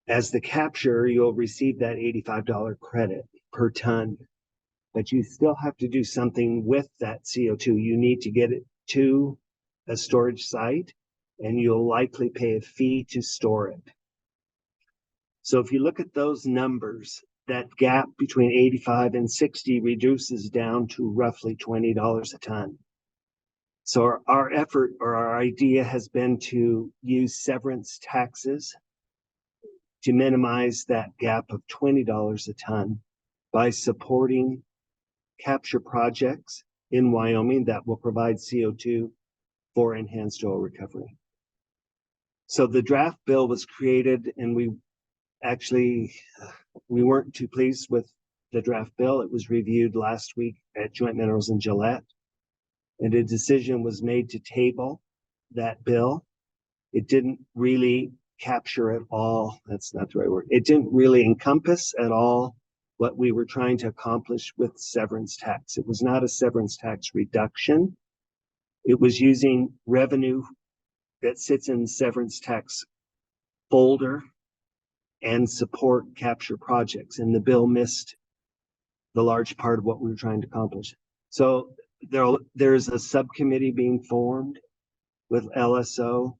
As the capture, you'll receive that $85 credit per ton, but you still have to do something with that CO2. You need to get it to a storage site, and you'll likely pay a fee to store it. So if you look at those numbers, that gap between 85 and 60 reduces down to roughly $20 a ton. So our effort, or our idea, has been to use severance taxes to minimize that gap of $20 a ton by supporting capture projects in Wyoming that will provide CO2 for enhanced oil recovery. So the draft bill was created, and we weren't too pleased with the draft bill. It was reviewed last week at Joint Minerals in Gillette, and a decision was made to table that bill. It didn't really capture at all. That's not the right word. It didn't really encompass at all what we were trying to accomplish with severance tax. It was not a severance tax reduction. It was using revenue that sits in the severance tax folder and support capture projects. And the bill missed the large part of what we were trying to accomplish. So there's a subcommittee being formed with LSO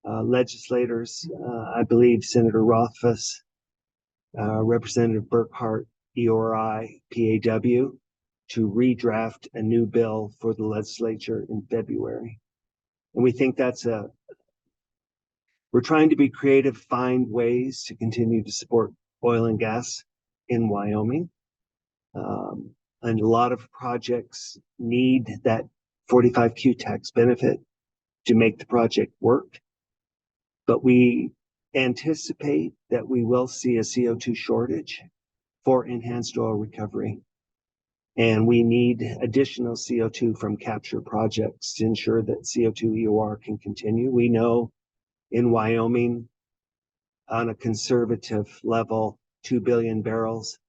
legislators, I believe Senator Rothfuss, Representative Burkhart, EORI, PAW, to redraft a new bill for the legislature in February. And we think that's a We're trying to be creative, find ways to continue to support oil and gas in Wyoming. And a lot of projects need that 45Q tax benefit to make the project work. But we anticipate that we will see a CO2 shortage for enhanced oil recovery. And we need additional CO2 from capture projects to ensure that CO2 EOR can continue. We know in Wyoming, on a conservative level, 2 billion barrels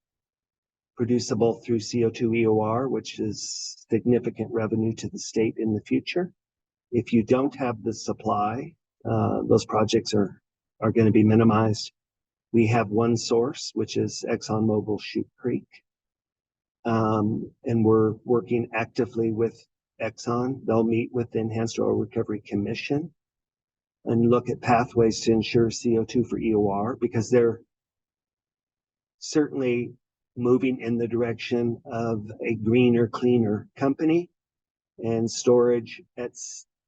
producible through CO2 EOR, which is significant revenue to the state in the future. If you don't have the supply, those projects are going to be minimized. We have one source, which is ExxonMobil Shoot Creek. And we're working actively with Exxon. They'll meet with the Enhanced Oil Recovery Commission and look at pathways to ensure CO2 for EOR, because they're certainly moving in the direction of a greener, cleaner company, and storage at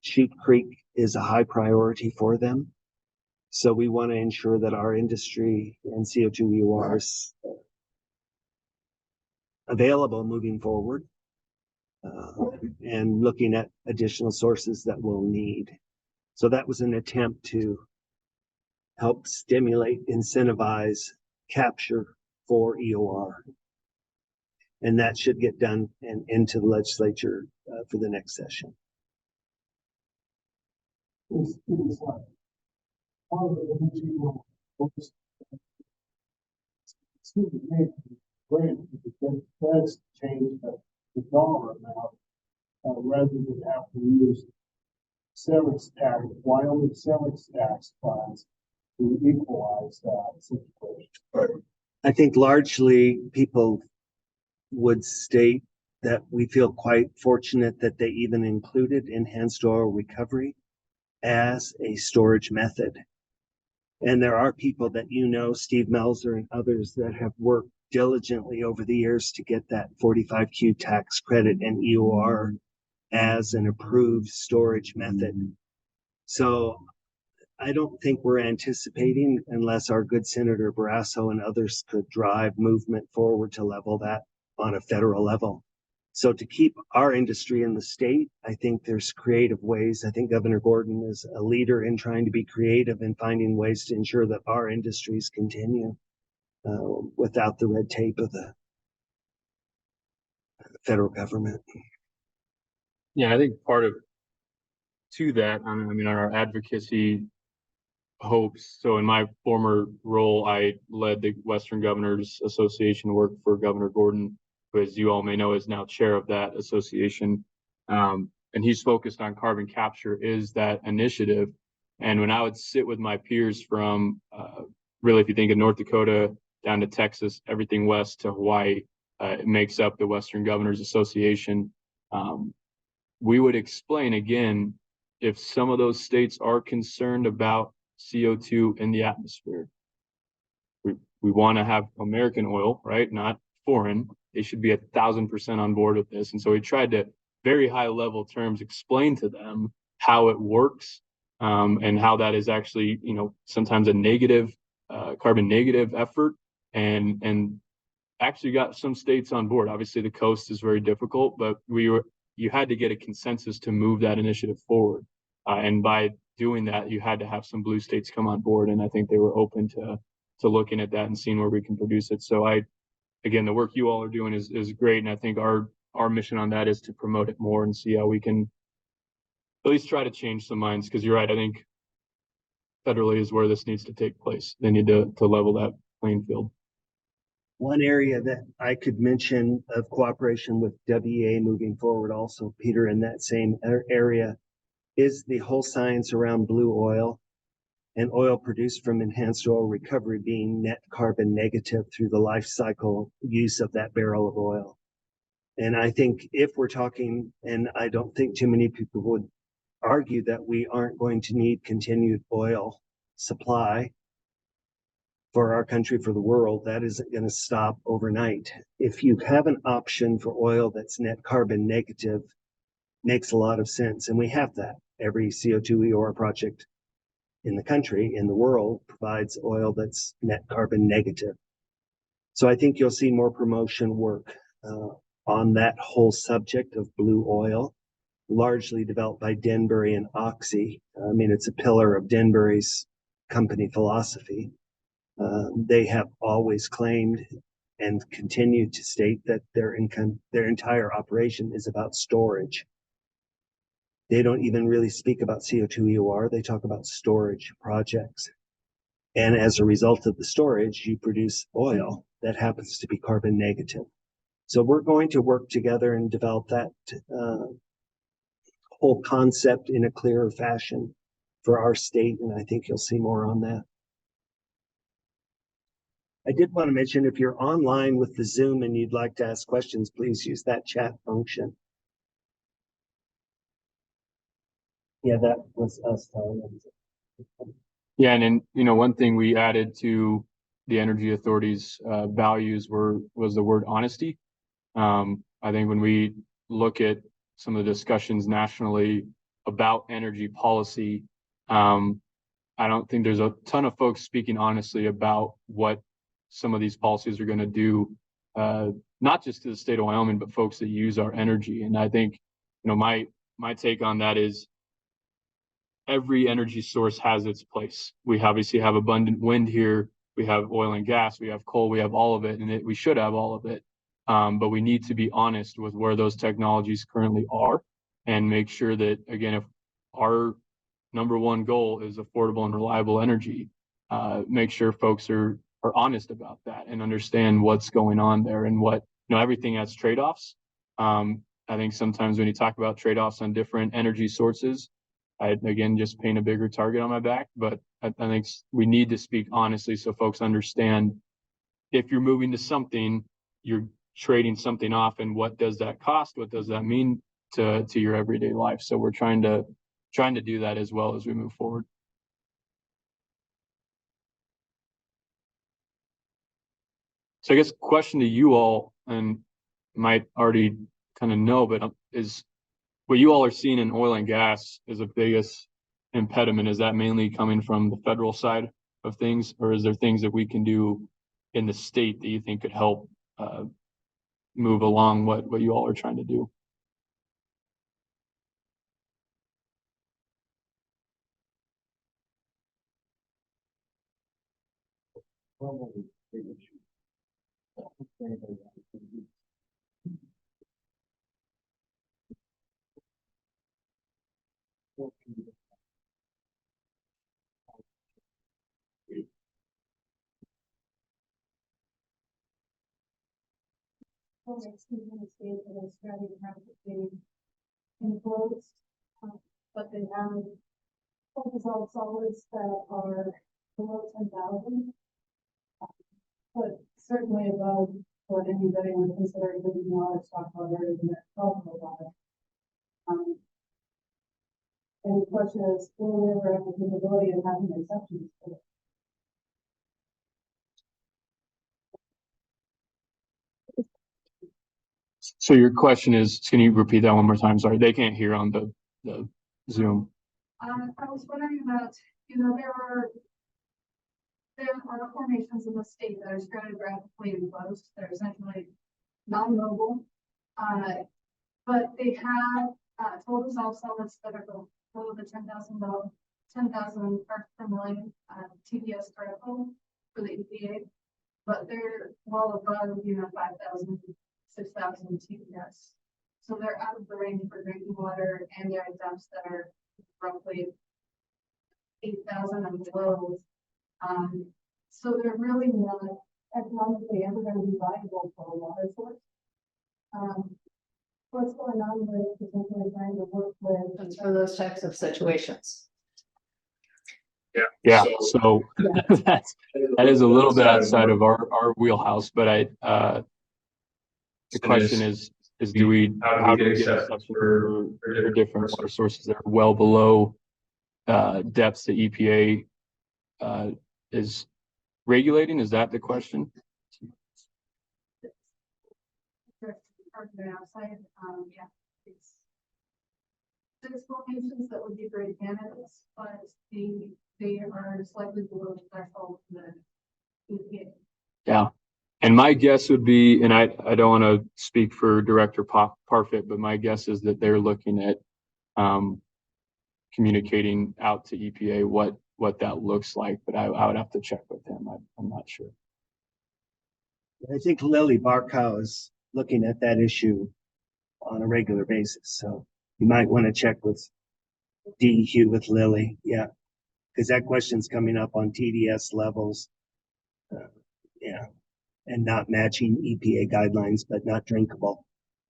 Sheep Creek is a high priority for them. So we want to ensure that our industry and CO2 EOR is available moving forward, and looking at additional sources that we'll need. So that was an attempt to help stimulate, incentivize capture for EOR. And that should get done and into the legislature for the next session. It's like part of the energy focus. It's good to make great because that's change the dollar amount rather than have to use severance tax, Wyoming severance tax funds to equalize that situation. I think largely people would state that we feel quite fortunate that they even included enhanced oil recovery as a storage method. And there are people that Steve Melzer and others, that have worked diligently over the years to get that 45Q tax credit and EOR as an approved storage method. So I don't think we're anticipating, unless our good Senator Barrasso and others could drive movement forward to level that on a federal level. So to keep our industry in the state, I think there's creative ways. I think Governor Gordon is a leader in trying to be creative and finding ways to ensure that our industries continue without the red tape of the federal government. Yeah, I think part of to that, on our advocacy hopes. So in my former role, I led the Western Governors Association, worked for Governor Gordon, who, as you all may know, is now chair of that association. And he's focused on carbon capture is that initiative. And when I would sit with my peers from really, if you think of North Dakota down to Texas, everything west to Hawaii, it makes up the Western Governors Association. We would explain again, if some of those states are concerned about CO2 in the atmosphere, we want to have American oil, right? Not foreign. They should be 1,000% on board with this. And so we tried to very high level terms explain to them how it works, and how that is actually, sometimes a negative, carbon negative effort, and actually got some states on board. Obviously the coast is very difficult, but you had to get a consensus to move that initiative forward. And by doing that, you had to have some blue states come on board. And I think they were open to looking at that and seeing where we can produce it. So again, the work you all are doing is great. And I think our mission on that is to promote it more and see how we can at least try to change some minds. Because you're right, I think federally is where this needs to take place. They need to level that playing field. One area that I could mention of cooperation with WEA moving forward also, Peter, in that same area, is the whole science around blue oil and oil produced from enhanced oil recovery being net carbon negative through the life cycle use of that barrel of oil. And I think if we're talking, and I don't think too many people would argue that we aren't going to need continued oil supply for our country, for the world, that isn't going to stop overnight. If you have an option for oil that's net carbon negative, makes a lot of sense. And we have that. Every CO2 EOR project in the country, in the world, provides oil that's net carbon negative. So I think you'll see more promotion work on that whole subject of blue oil, largely developed by Denbury and Oxy. I mean, it's a pillar of Denbury's company philosophy. They have always claimed and continue to state that their entire operation is about storage. They don't even really speak about CO2 EOR. They talk about storage projects. And as a result of the storage, you produce oil that happens to be carbon negative. So we're going to work together and develop that whole concept in a clearer fashion for our state. And I think you'll see more on that. I did want to mention, if you're online with the Zoom and you'd like to ask questions, please use that chat function. Yeah, that was us. Yeah, and then, you know, one thing we added to the Energy Authority's values was the word honesty. I think when we look at some of the discussions nationally about energy policy, I don't think there's a ton of folks speaking honestly about what some of these policies are going to do, not just to the state of Wyoming, but folks that use our energy. And I think, you know, my take on that is every energy source has its place. We obviously have abundant wind here. We have oil and gas. We have coal. We have all of it, and we should have all of it. But we need to be honest with where those technologies currently are and make sure that, again, if our number one goal is affordable and reliable energy, make sure folks are honest about that and understand what's going on there and what, you know, everything has trade-offs. I think sometimes when you talk about trade-offs on different energy sources, I, again, just paint a bigger target on my back, but I think we need to speak honestly so folks understand if you're moving to something, you're trading something off, and what does that cost? What does that mean to your everyday life? So we're trying to do that as well as we move forward. So I guess question to you all, and might already kind of know, but is what you all are seeing in oil and gas is the biggest impediment. Is that mainly coming from the federal side of things, or is there things that we can do in the state that you think could help move along what you all are trying to do? Enclosed, but they have dissolved solids that are below 10,000, but certainly above what anybody would consider a good water stockwater in that water. And the question is, will we ever have the capability of having exceptions to it? So your question is, can you repeat that one more time? Sorry, they can't hear on the Zoom. I was wondering about, there are formations in the state that are stratigraphically enclosed. They're essentially non-mobile, but they have total dissolved solids that are below the 10,000 parts per million TPS threshold for the EPA, but they're well above 5,000. 6,000 TPS. So they're out of the range for drinking water, and they're at depths that are roughly 8,000 and below. So they're really not economically ever going to be viable for a water source. What's going on with potentially trying to work with for those types of situations? Yeah. So that is a little bit outside of our wheelhouse, but the question is do we how do we get exceptions for different water sources that are well below depths that EPA is regulating? Is that the question? 6 locations that would be great candidates, but they are slightly below the threshold for the EPA. Yeah. And my guess would be, and I don't want to speak for Director Parfit, but my guess is that they're looking at communicating out to EPA what that looks like, but I would have to check with him. I'm not sure. I think Lily Barkow is looking at that issue on a regular basis, so you might want to check with DEQ with Lily, yeah, because that question's coming up on TDS levels, yeah, and not matching EPA guidelines, but not drinkable,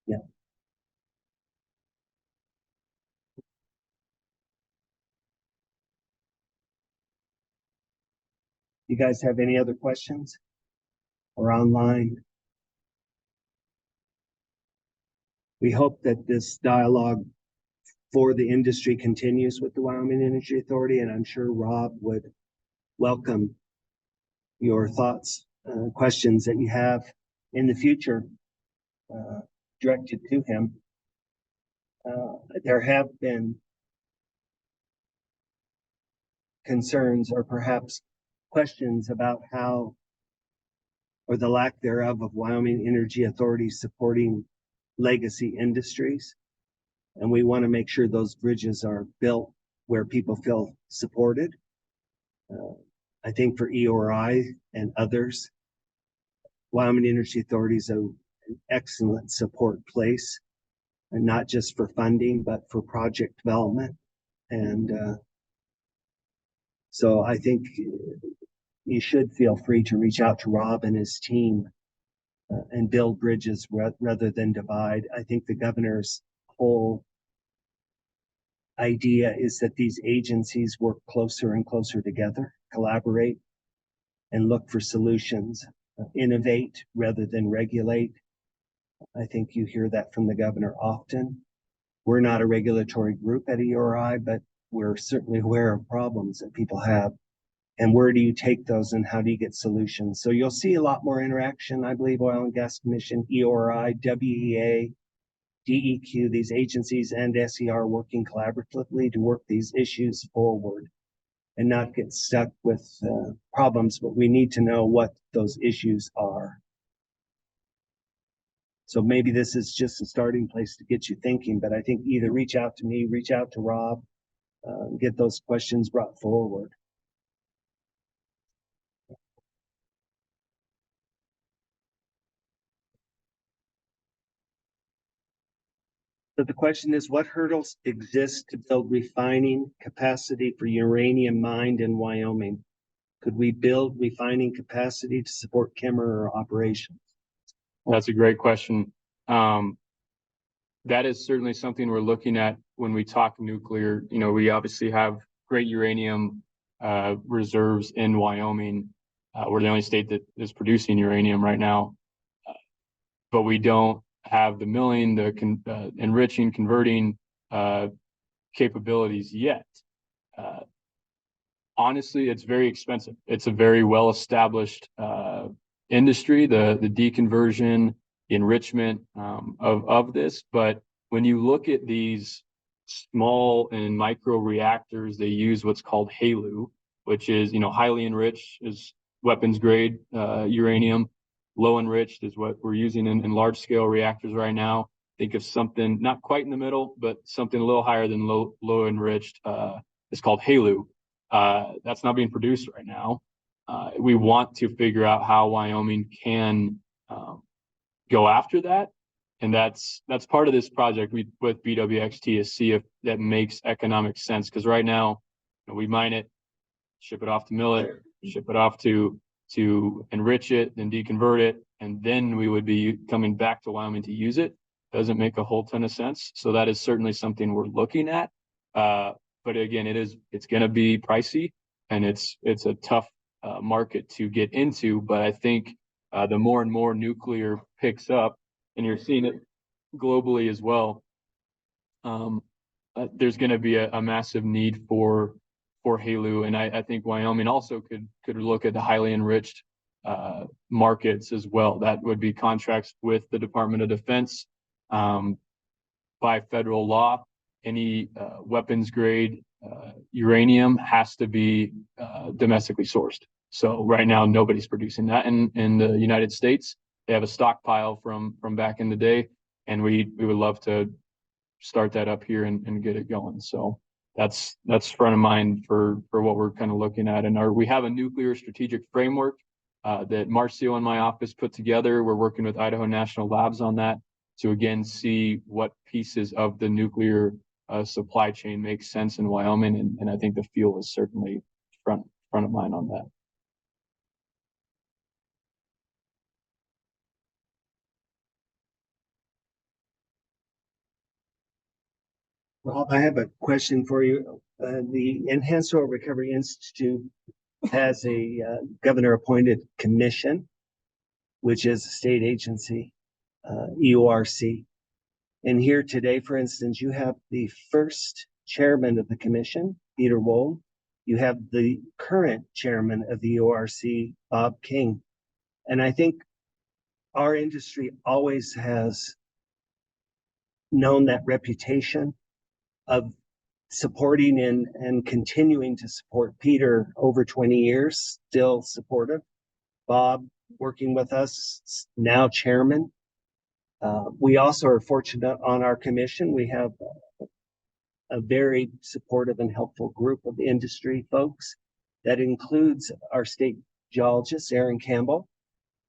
yeah. You guys have any other questions or online? We hope that this dialogue for the industry continues with the Wyoming Energy Authority, and I'm sure Rob would welcome your thoughts, questions that you have in the future directed to him. There have been concerns or perhaps questions about how, or the lack thereof, of Wyoming Energy Authority supporting legacy industries. And we want to make sure those bridges are built where people feel supported. I think for EORI and others, Wyoming Energy Authority is an excellent support place, and not just for funding, but for project development. And so I think you should feel free to reach out to Rob and his team and build bridges rather than divide. I think the governor's whole idea is that these agencies work closer and closer together, collaborate, and look for solutions, innovate rather than regulate. I think you hear that from the governor often. We're not a regulatory group at EORI, but we're certainly aware of problems that people have. And where do you take those and how do you get solutions? So you'll see a lot more interaction, I believe. Oil and Gas Commission, EORI, WEA, DEQ, these agencies and SER working collaboratively to work these issues forward and not get stuck with problems, but we need to know what those issues are. So maybe this is just a starting place to get you thinking, but I think either reach out to me, reach out to Rob, get those questions brought forward. So the question is, what hurdles exist to build refining capacity for uranium mined in Wyoming? Could we build refining capacity to support Kimmerer operations? That's a great question. That is certainly something we're looking at when we talk nuclear. You know, we obviously have great uranium reserves in Wyoming. We're the only state that is producing uranium right now, but we don't have the milling, the enriching, converting capabilities yet. Honestly, it's very expensive. It's a very well-established industry, the deconversion, enrichment of this. But when you look at these small and micro reactors, they use what's called HALEU, which is, you know, highly enriched is weapons grade uranium. Low enriched is what we're using in large scale reactors right now. Think of something not quite in the middle, but something a little higher than low enriched. It's called HALEU. That's not being produced right now. We want to figure out how Wyoming can go after that. And that's part of this project with BWXT, is see if that makes economic sense. Because right now, you know, we mine it, ship it off to mill it, ship it off to enrich it, then deconvert it, and then we would be coming back to Wyoming to use it. Doesn't make a whole ton of sense. So that is certainly something we're looking at. But again, it's going to be pricey, and it's a tough market to get into. But I think the more and more nuclear picks up, and you're seeing it globally as well, there's going to be a massive need for HALEU. And I think Wyoming also could look at the highly enriched markets as well. That would be contracts with the Department of Defense by federal law. any weapons grade uranium has to be domestically sourced. So right now, nobody's producing that in the United States. They have a stockpile from back in the day, and we would love to start that up here and get it going. So that's front of mind for what we're kind of looking at. And we have a nuclear strategic framework that Marcio and my office put together. We're working with Idaho National Labs on that to again see what pieces of the nuclear supply chain make sense in Wyoming, and I think the fuel is certainly front of mind on that. Rob, I have a question for you. The Enhanced Oil Recovery Institute has a governor-appointed commission, which is a state agency, EORC. And here today, for instance, you have the first chairman of the commission, Peter Wold. You have the current chairman of the EORC, Bob King. And I think our industry always has known that reputation of supporting and continuing to support Peter over 20 years, still supportive. Bob working with us, now chairman. We also are fortunate on our commission. We have a very supportive and helpful group of industry folks. That includes our state geologist, Erin Campbell.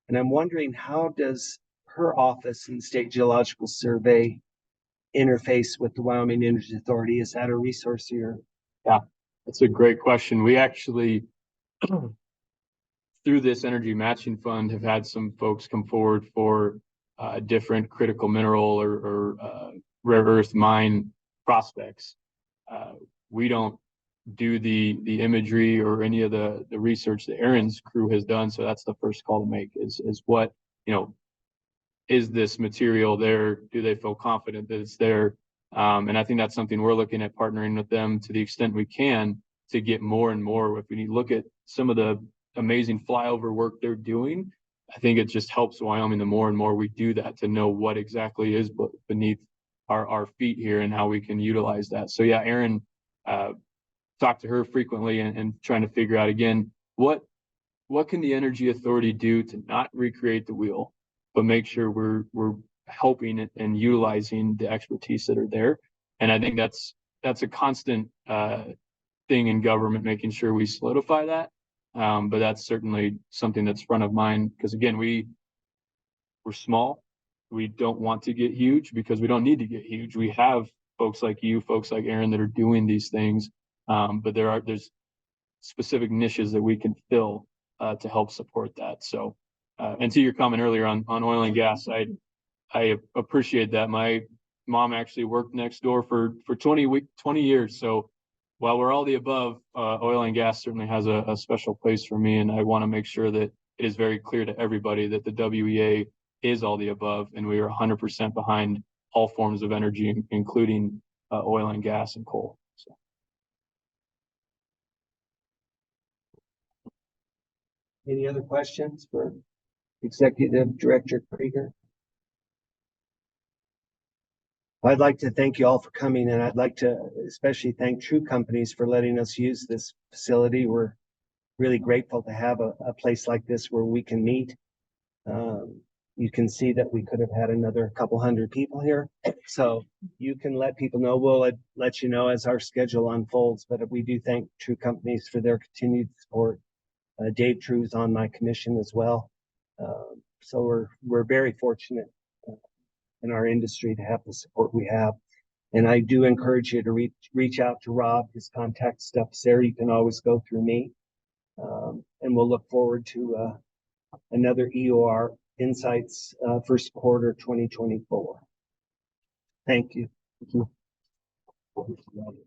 And I'm wondering, how does her office in the State Geological Survey interface with the Wyoming Energy Authority? Is that a resource here? Yeah, that's a great question. We actually, through this energy matching fund, have had some folks come forward for different critical mineral or rare earth mine prospects. We don't do the imagery or any of the research that Erin's crew has done. So that's the first call to make is what, is this material there? Do they feel confident that it's there? And I think that's something we're looking at, partnering with them to the extent we can to get more and more. If we look at some of the amazing flyover work they're doing, I think it just helps Wyoming the more and more we do that to know what exactly is beneath our feet here and how we can utilize that. So yeah, Erin, talk to her frequently and trying to figure out again, what can the Energy Authority do to not recreate the wheel, but make sure we're helping it and utilizing the expertise that are there. And I think that's a constant thing in government, making sure we solidify that. But that's certainly something that's front of mind because again, we're small. We don't want to get huge because we don't need to get huge. We have folks like you, folks like Erin that are doing these things. But there's specific niches that we can fill to help support that. So, and to your comment earlier on oil and gas, I appreciate that. My mom actually worked next door for 20 years. So while we're all the above, oil and gas certainly has a special place for me. And I want to make sure that it is very clear to everybody that the WEA is all the above, and we are 100% behind all forms of energy, including oil and gas and coal. So. Any other questions for Executive Director Creager? I'd like to thank you all for coming, and I'd like to especially thank True Companies for letting us use this facility. We're really grateful to have a place like this where we can meet. You can see that we could have had another couple hundred people here. So you can let people know. We'll let you know as our schedule unfolds, but we do thank True Companies for their continued support. Dave True's on my commission as well. So we're very fortunate in our industry to have the support we have. And I do encourage you to reach out to Rob. His contact stuff's there. You can always go through me. And we'll look forward to another EOR Insights first quarter 2024. Thank you.